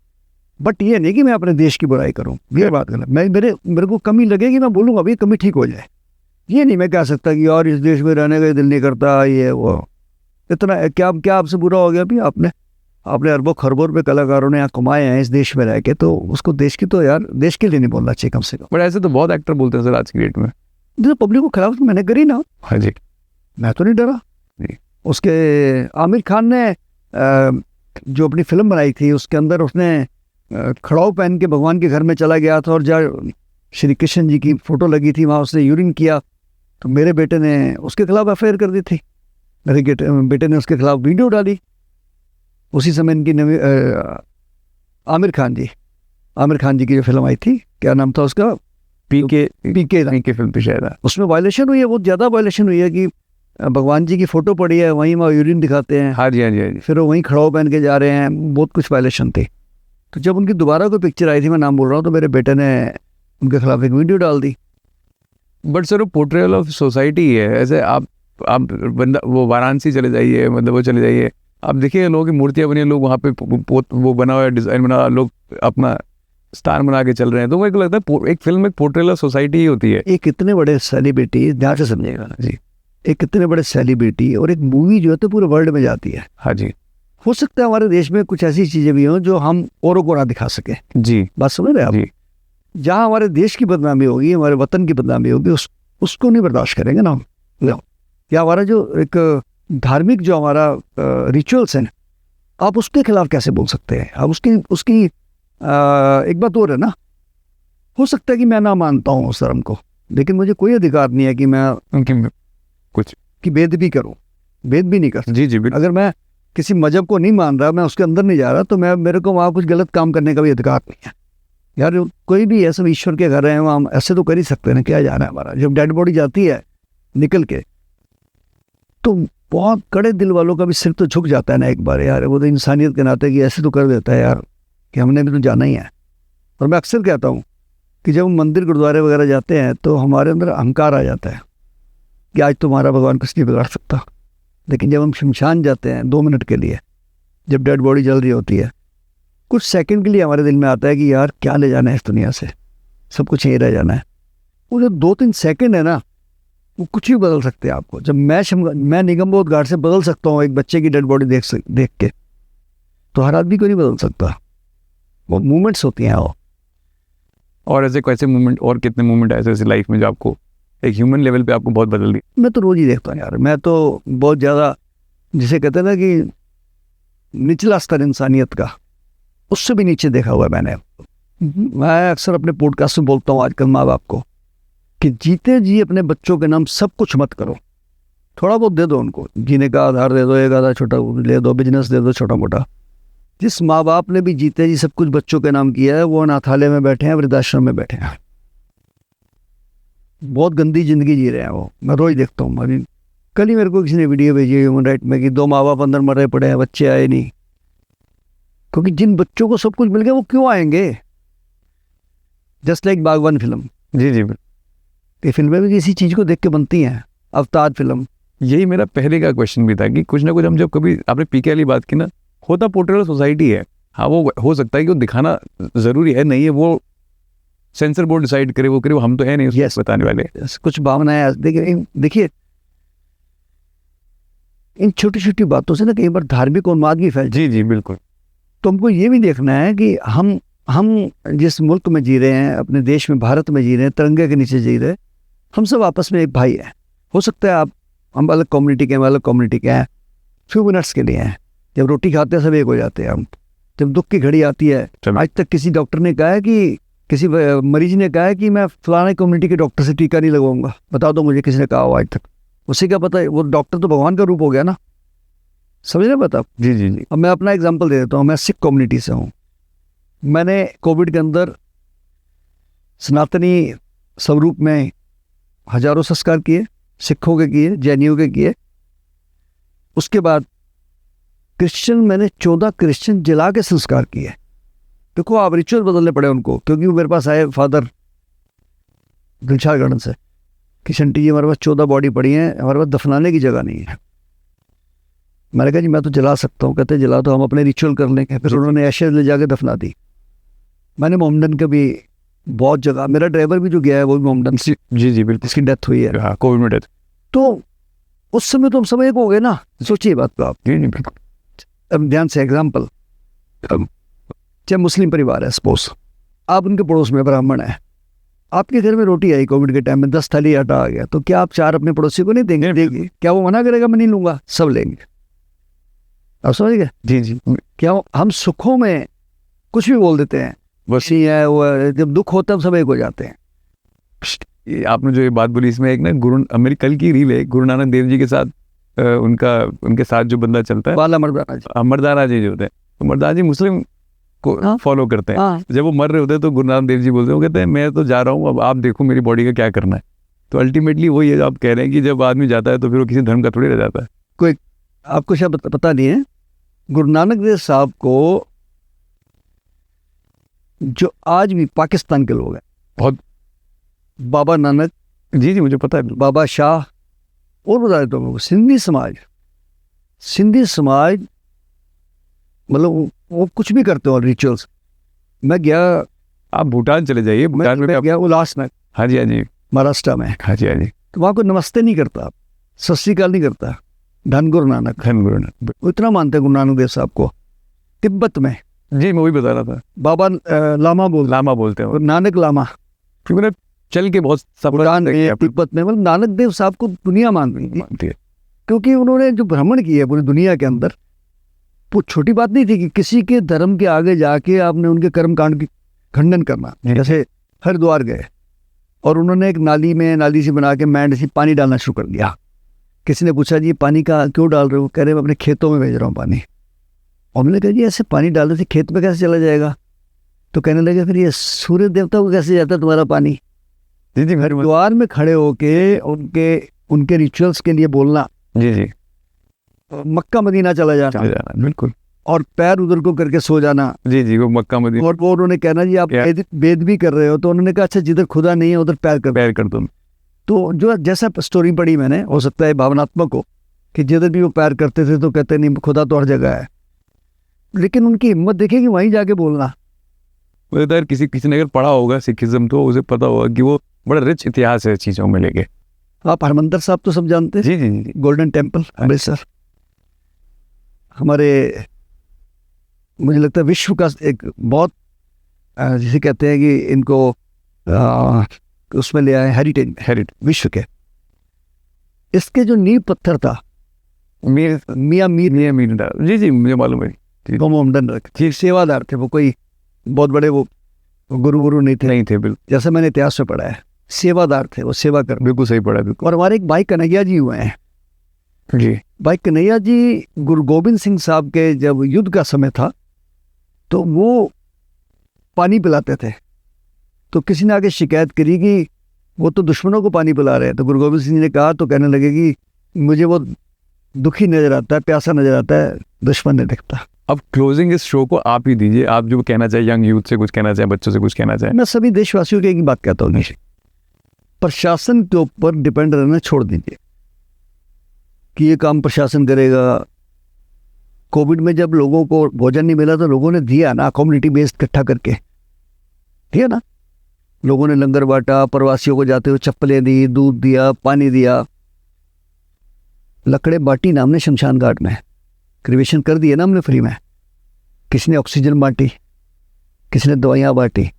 बट ये नहीं कि मैं अपने देश की बुराई करूं। ये बात गलत। मेरे को कमी लगेगी, मैं बोलूँगा अभी कमी ठीक हो जाए। ये नहीं मैं कह सकता कि यार इस देश में रहने का दिल नहीं करता, ये वो इतना क्या आपसे बुरा हो गया। अभी आपने अरबों खरबों रुपये कलाकारों ने यहाँ कमाए हैं इस देश में रह के, तो उसको देश की तो यार देश के लिए नहीं बोलना चाहिए कम से कम। बट ऐसे तो बहुत एक्टर बोलते हैं सर आज की डेट में। जो पब्लिक को खिलाफ मैंने करी ना, हाँ जी, मैं तो नहीं डरा जी। उसके आमिर खान ने जो अपनी फिल्म बनाई थी उसके अंदर उसने खड़ाऊ पहन के भगवान के घर में चला गया था और जहाँ श्री कृष्ण जी की फोटो लगी थी वहाँ उसने यूरिन किया, तो मेरे बेटे ने उसके खिलाफ FIR कर दी थी। मेरे बेटे ने उसके खिलाफ वीडियो डाली। उसी समय इनकी नवी आमिर खान जी की जो फिल्म आई थी, क्या नाम था उसका, पीके फिल्म पे शायद है। उसमें वायलेशन हुई है, बहुत ज़्यादा वायलेशन हुई है कि भगवान जी की फ़ोटो पड़ी है, वहीं वहाँ यूरिन दिखाते हैं, हाँ जी, हाँ जी, हाँ जी। फिर वो वहीं खड़ाऊ पहन के जा रहे हैं, बहुत कुछ वायलेशन थे। तो जब उनकी दोबारा कोई पिक्चर आई थी, मैं नाम बोल रहा हूँ, तो मेरे बेटे ने उनके खिलाफ एक वीडियो डाल दी। बट सर वो पोर्ट्रेयल ऑफ सोसाइटी है। ऐसे आप बंदा वो वाराणसी चले जाइए, मतलब वो चले जाइए, आप देखिए लोगों की मूर्तियाँ बनी, लोग वहाँ पे वो बना हुआ है, डिज़ाइन बना, लोग अपना स्टार बना के चल रहे हैं। तो मुझे लगता है एक फिल्म एक पोर्ट्रेयल ऑफ सोसाइटी ही होती है। एक इतने बड़े सेलिब्रिटी, ध्यान से समझिएगा जी, एक इतने बड़े सेलिब्रिटी और एक मूवी जो है तो पूरे वर्ल्ड में जाती है। हाँ जी, हो सकता है हमारे देश में कुछ ऐसी चीज़ें भी हों जो हम औरों को ना दिखा सके। जी, बात समझ रहे हैं आप? जी। जहाँ हमारे देश की बदनामी होगी, हमारे वतन की बदनामी होगी, उसको नहीं बर्दाश्त करेंगे ना हम। या हमारा जो एक धार्मिक जो हमारा रिचुअल्स हैं, आप उसके खिलाफ कैसे बोल सकते हैं? आप उसकी एक बात और है ना, हो सकता है कि मैं ना मानता हूँ उस धर्म को, लेकिन मुझे कोई अधिकार नहीं है कि मैं उनकी कुछ कि भेद भी करूँ, भेद भी नहीं कर सकता। जी जी, अगर मैं किसी मजहब को नहीं मान रहा, मैं उसके अंदर नहीं जा रहा, तो मेरे को वहाँ कुछ गलत काम करने का भी अधिकार नहीं है। यार कोई भी है, सब ईश्वर के घर हैं, वहाँ हम ऐसे तो कर ही सकते हैं, क्या जाना है हमारा। जब डेड बॉडी जाती है निकल के, तो बहुत कड़े दिल वालों का भी सिर तो झुक जाता है ना एक बार यार। वो तो इंसानियत के नाते कि ऐसे तो कर देता है यार कि हमने भी तो जाना ही है। और मैं अक्सर कहता हूँ कि जब हम मंदिर गुरुद्वारे वगैरह जाते हैं तो हमारे अंदर अहंकार आ जाता है कि आज तुम्हारा भगवान कुछ नहीं बिगाड़ सकता। लेकिन जब हम शमशान जाते हैं 2 मिनट के लिए, जब डेड बॉडी जल रही होती है, कुछ सेकंड के लिए हमारे दिल में आता है कि यार क्या ले जाना है इस दुनिया से, सब कुछ यहीं रह जाना है। वो जो 2-3 सेकंड है ना, वो कुछ ही बदल सकते हैं आपको। जब मैं निगमबोध घाट से बदल सकता हूँ एक बच्चे की डेड बॉडी देख के, तो हर आदमी को नहीं बदल सकता। वो मूवमेंट्स होती हैं वो। और ऐसे कैसे मूवमेंट, और कितने मूवमेंट ऐसे लाइफ में जो आपको एक ह्यूमन लेवल पे आपको बहुत बदल दी? मैं तो रोज ही देखता हूँ यार। मैं तो बहुत ज़्यादा, जिसे कहते हैं ना कि निचला स्तर इंसानियत का, उससे भी नीचे देखा हुआ है मैंने। मैं अक्सर अपने पॉडकास्ट में बोलता हूँ आजकल माँ बाप को कि जीते जी अपने बच्चों के नाम सब कुछ मत करो, थोड़ा बहुत दे दो उनको, जीने का आधार दे दो, एक आधा छोटा ले दो, बिजनेस दे दो छोटा मोटा। जिस माँ बाप ने भी जीते जी सब कुछ बच्चों के नाम किया है, वो अनाथालय में बैठे हैं, वृद्धाश्रम में बैठे हैं, बहुत गंदी जिंदगी जी रहे हैं वो। मैं रोज देखता हूँ। अभी कल ही मेरे को किसी ने वीडियो भेजी ह्यूमन राइट में कि 2 माँ बाप अंदर मरे पड़े हैं, बच्चे आए नहीं। क्योंकि जिन बच्चों को सब कुछ मिल गया वो क्यों आएंगे? जस्ट लाइक बागवान फिल्म। जी जी, ये फिल्में भी किसी चीज़ को देख के बनती हैं। अवतार फिल्म, यही मेरा पहले का क्वेश्चन भी था कि कुछ ना कुछ हम जब कभी आपने पीके वाली बात की ना, होता पोर्ट्रेल सोसाइटी है। हाँ, वो हो सकता है कि वो दिखाना ज़रूरी है, नहीं है वो सेंसर बोर्ड डिसाइड करे, वो करे, वो हम तो है नहीं उसको बताने वाले। कुछ भावनाएं देखिए इन छोटी छोटी बातों से ना कई बार धार्मिक उन्माद भी फैल। जी जी बिल्कुल। तो हमको ये भी देखना है कि हम जिस मुल्क में जी रहे हैं, अपने देश में, भारत में जी रहे हैं, तिरंगे के नीचे जी रहे हैं, हम सब आपस में एक भाई हैं। हो सकता है हम अलग कम्युनिटी के हैं, अलग कम्युनिटी के हैं, फ्यू मिनट्स के लिए हैं। जब रोटी खाते हैं सब एक हो जाते हैं हम। जब दुख की घड़ी आती है, आज तक किसी डॉक्टर ने कहा है कि किसी मरीज ने कहा है कि मैं फलाने कम्युनिटी के डॉक्टर से टीका नहीं लगवाऊंगा, बता दो मुझे किसी ने कहा हो आज तक? उसे क्या पता है? वो डॉक्टर तो भगवान का रूप हो गया ना। समझ रहे बात आप? जी जी जी। अब मैं अपना एग्जांपल दे देता हूँ। मैं सिख कम्युनिटी से हूँ। मैंने कोविड के अंदर सनातनी स्वरूप में हजारों संस्कार किए, सिखों के किए, जैनियों के किए। उसके बाद क्रिश्चियन, मैंने 14 क्रिश्चियन जला के संस्कार किए। देखो आप, रिचुअल बदलने पड़े उनको, क्योंकि वो मेरे पास आए फादर दिलशाद गार्डन से कि शंटी जी हमारे पास 14 बॉडी पड़ी हैं, हमारे पास दफनाने की जगह नहीं है। मैंने कहा जी मैं तो जला सकता हूँ। कहते जला तो हम अपने रिचुअल कर लेंगे। फिर उन्होंने ऐशे ले जाके दफना दी। मैंने मोहम्मदन का भी बहुत जगह, मेरा ड्राइवर भी जो गया है वो भी मोहम्मदन से, जी जी बिल्कुल। जिसकी डेथ हुई है। हाँ, कोविड में डेथ। तो उस समय तो हम सब एक हो गए ना। सोचिए बात को आप। जी जी बिल्कुल। अब ध्यान से एग्जाम्पल, चाहे मुस्लिम परिवार है सपोज, आप उनके पड़ोस में ब्राह्मण है, आपके घर में रोटी आई कोविड के टाइम में, 10 थाली आटा आ गया, तो क्या आप 4 अपने पड़ोसी को नहीं देंगे? देंगे। क्या वो मना करेगा मैं नहीं लूंगा? सब लेंगे। आप समझ गए? जी जी। क्या हम सुखों में कुछ भी बोल देते हैं, बस नहीं है वो, जब दुख होता है सब एक हो जाते हैं। ये आपने जो ये बात बोली, इसमें एक ना मेरी कल की रील है, गुरु नानक देव जी के साथ उनके साथ जो बंदा चलता है, बाला मर्दाना जी, अमरदाना जी जो होते हैं, तो मरदाना जी मुस्लिम को हाँ। फॉलो करते हैं। हाँ। जब वो मर रहे होते हैं तो गुरु नानक देव जी बोलते हैं, वो कहते हैं मैं तो जा रहा हूँ, अब आप देखो मेरी बॉडी का क्या करना है। तो अल्टीमेटली वही है, आप कह रहे हैं कि जब आदमी जाता है तो फिर वो किसी धर्म का थोड़ी रह जाता है। आपको शायद पता नहीं है, गुरु नानक देव साहब को जो आज भी पाकिस्तान के लोग हैं, बहुत। बाबा नानक, जी जी मुझे पता है। बाबा शाह, और बता देता हूँ, सिंधी समाज मतलब वो कुछ भी करते हो रिचुअल्स। मैं गया, आप भूटान चले जाइए, भूटान में मैं गया उल्लासनगर, हाँ जी हाँ जी, महाराष्ट्र में। हाँ जी हाँ जी। तो वहाँ कोई नमस्ते नहीं करता, सत श्री अकाल नहीं करता। धन गुरु नानक, धन गुरु नानक। वो इतना मानते हैं गुरु नानक देव साहब को। तिब्बत में जी मैं वही बता रहा था, बाबा लामा बोलते हैं, गुरु नानक लामा। क्योंकि मैंने चल के बहुत भूटान में, तिब्बत में, मतलब नानक देव साहब को दुनिया मानती है, क्योंकि उन्होंने जो भ्रमण किया पूरी दुनिया के अंदर, वो छोटी बात नहीं थी कि किसी के धर्म के आगे जाके आपने उनके कर्म कांड की खंडन करना। जैसे हरिद्वार गए और उन्होंने एक नाली सी बना के मैंड से पानी डालना शुरू कर दिया। किसी ने पूछा जी पानी का क्यों डाल रहे हो? कह रहे मैं अपने खेतों में भेज रहा हूँ पानी। और उन्होंने कहा जी ऐसे पानी डालने से खेत में कैसे चला जाएगा? तो कहने लगे फिर ये सूर्य देवता को कैसे जाता है तुम्हारा पानी? जी जी हरिद्वार में खड़े होके उनके रिचुअल्स के लिए बोलना, जी जी, मक्का मदीना चला जाना, बिल्कुल, और पैर उधर को करके सो जाना। जी जी, वो मक्का मदीना। और वो उन्होंने कहना जी आप वेद भी कर रहे हो, तो उन्होंने कहा अच्छा जिधर खुदा नहीं है उधर पैर कर दो। तो जो जैसा स्टोरी पढ़ी मैंने, हो सकता है भावनात्मक हो, कि जिधर भी वो पैर करते थे तो कहते नहीं खुदा तो हर जगह है, लेकिन उनकी हिम्मत देखिए कि वहीं जाके बोलना। किसी ने अगर पढ़ा होगा सिखिज्म तो उसे पता होगा कि वो बड़ा रिच इतिहास है चीज़ों में लेके। आप हरमंदिर साहब तो सब जानते हैं, जी जी जी, गोल्डन टेम्पल अमृतसर, हमारे मुझे लगता है विश्व का एक बहुत जिसे कहते हैं कि इनको उसमें ले आए हेरिटेज विश्व के। इसके जो नींव पत्थर था मियां मीर, जी जी मुझे मालूम है, मोहम्मदन रखे, सेवादार थे वो, कोई बहुत बड़े वो गुरु नहीं थे बिल्कुल, जैसे मैंने इतिहास में पढ़ा है, सेवादार थे, वो सेवा कर। बिल्कुल सही पढ़ा, बिल्कुल। और हमारे एक भाई कन्हैया जी हुए हैं जी, भाई कन्हैया जी गुरु गोविंद सिंह साहब के जब युद्ध का समय था तो वो पानी पिलाते थे। तो किसी ने आके शिकायत करी कि वो तो दुश्मनों को पानी पिला रहे हैं। तो गुरु गोविंद सिंह ने कहा, तो कहने लगे कि मुझे वो दुखी नजर आता है, प्यासा नजर आता है, दुश्मन नहीं दिखता। अब क्लोजिंग इस शो को आप ही दीजिए, आप जो कहना चाहे, यंग यूथ से कुछ कहना चाहे, बच्चों से कुछ कहना चाहे। मैं सभी देशवासियों की एक बात कहता हूँ, प्रशासन के ऊपर डिपेंड रहना छोड़ दीजिए कि ये काम प्रशासन करेगा। कोविड में जब लोगों को भोजन नहीं मिला तो लोगों ने दिया ना, कम्युनिटी बेस्ड इकट्ठा करके दिया ना, लोगों ने लंगर बांटा, प्रवासियों को जाते हुए चप्पलें दी, दूध दिया, पानी दिया, लकड़े बांटी ना हमने शमशान घाट में, क्रिमेशन कर दिए ना हमने फ्री में। किसी ने ऑक्सीजन बांटी, किसी ने दवाइयाँ बांटी।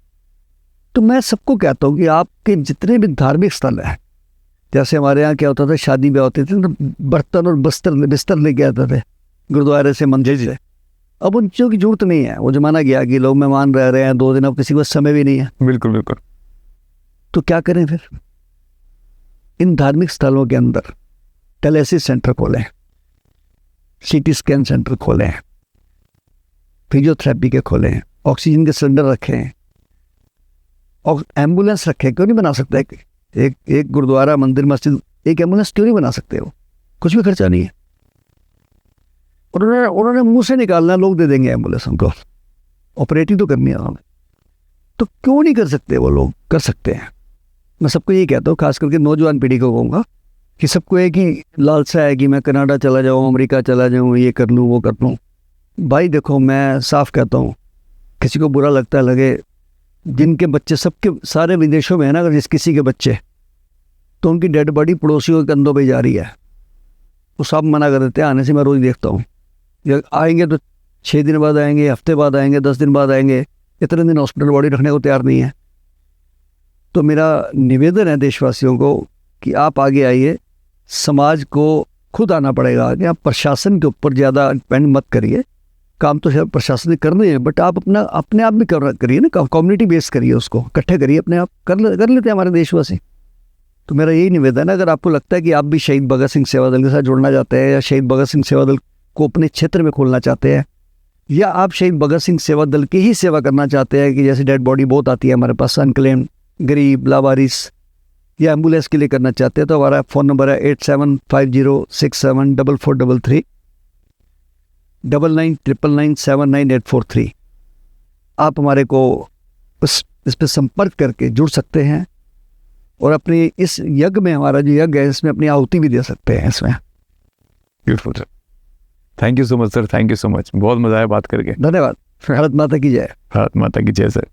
तो मैं सबको कहता हूँ कि आपके जितने भी धार्मिक स्थल हैं, जैसे हमारे यहाँ क्या होता था, शादी ब्याह होते थे तो बर्तन और बिस्तर लेके आते थे गुरुद्वारे से, मंदिर से। अब उन चीज़ों की जरूरत नहीं है, वो जमाना गया कि लोग मेहमान रह रहे हैं 2 दिन, अब किसी को समय भी नहीं है। बिल्कुल बिल्कुल। तो क्या करें फिर? इन धार्मिक स्थलों के अंदर डायलिसिस सेंटर खोलें, CT स्कैन सेंटर खोले हैं, फिजियोथेरेपी के खोले हैं, ऑक्सीजन के सिलेंडर रखे हैं और एम्बुलेंस रखे। क्यों नहीं बना सकता? एक गुरुद्वारा, मंदिर, मस्जिद एक एम्बुलेंस क्यों नहीं बना सकते? हो कुछ भी खर्चा नहीं है। उन्होंने मुंह से निकालना, लोग दे देंगे एम्बुलेंस हमको, ऑपरेटिंग तो करनी है उन्होंने, तो क्यों नहीं कर सकते? वो लोग कर सकते हैं। मैं सबको यही कहता हूँ, खास करके नौजवान पीढ़ी को कहूँगा कि सबको एक ही लालसा है कि मैं कनाडा चला जाऊँ, अमेरिका चला जाऊँ, ये कर लूँ, वो कर लूँ। भाई देखो, मैं साफ कहता हूँ, किसी को बुरा लगता है लगे, जिनके बच्चे सबके सारे विदेशों में है ना, अगर जिस किसी के बच्चे, तो उनकी डेड बॉडी पड़ोसियों के कंधों पे जा रही है। वो सब मना कर देते हैं आने से। मैं रोज़ देखता हूँ, आएंगे तो 6 दिन बाद आएंगे, हफ्ते बाद आएंगे, 10 दिन बाद आएंगे, इतने दिन हॉस्पिटल बॉडी रखने को तैयार नहीं है। तो मेरा निवेदन है देशवासियों को कि आप आगे आइए, समाज को खुद आना पड़ेगा आगे। आप प्रशासन के ऊपर ज़्यादा डिपेंड मत करिए, काम तो शायद प्रशासन ने करने हैं, बट आप अपने आप भी करिए ना, कम्युनिटी बेस करिए, उसको इकट्ठे करिए, अपने आप कर लेते हैं हमारे देशवासी। तो मेरा यही निवेदन है, अगर आपको लगता है कि आप भी शहीद भगत सिंह सेवा दल के साथ जुड़ना चाहते हैं, या शहीद भगत सिंह सेवा दल को अपने क्षेत्र में खोलना चाहते हैं, या आप शहीद भगत सिंह सेवा दल की ही सेवा करना चाहते हैं कि जैसे डेड बॉडी बहुत आती है हमारे पास, अनक्लेम्ड, गरीब, लावारिस, या एम्बुलेंस के लिए करना चाहते हैं, तो हमारा फ़ोन नंबर है 8750674433 9999979843। आप हमारे को इस पर संपर्क करके जुड़ सकते हैं और अपनी इस यज्ञ में, हमारा जो यज्ञ है, इसमें अपनी आहुति भी दे सकते हैं इसमें। Beautiful sir, thank you so much sir, thank you so much, बहुत मजा आया बात करके। धन्यवाद। भारत माता की जय। भारत माता की जय सर।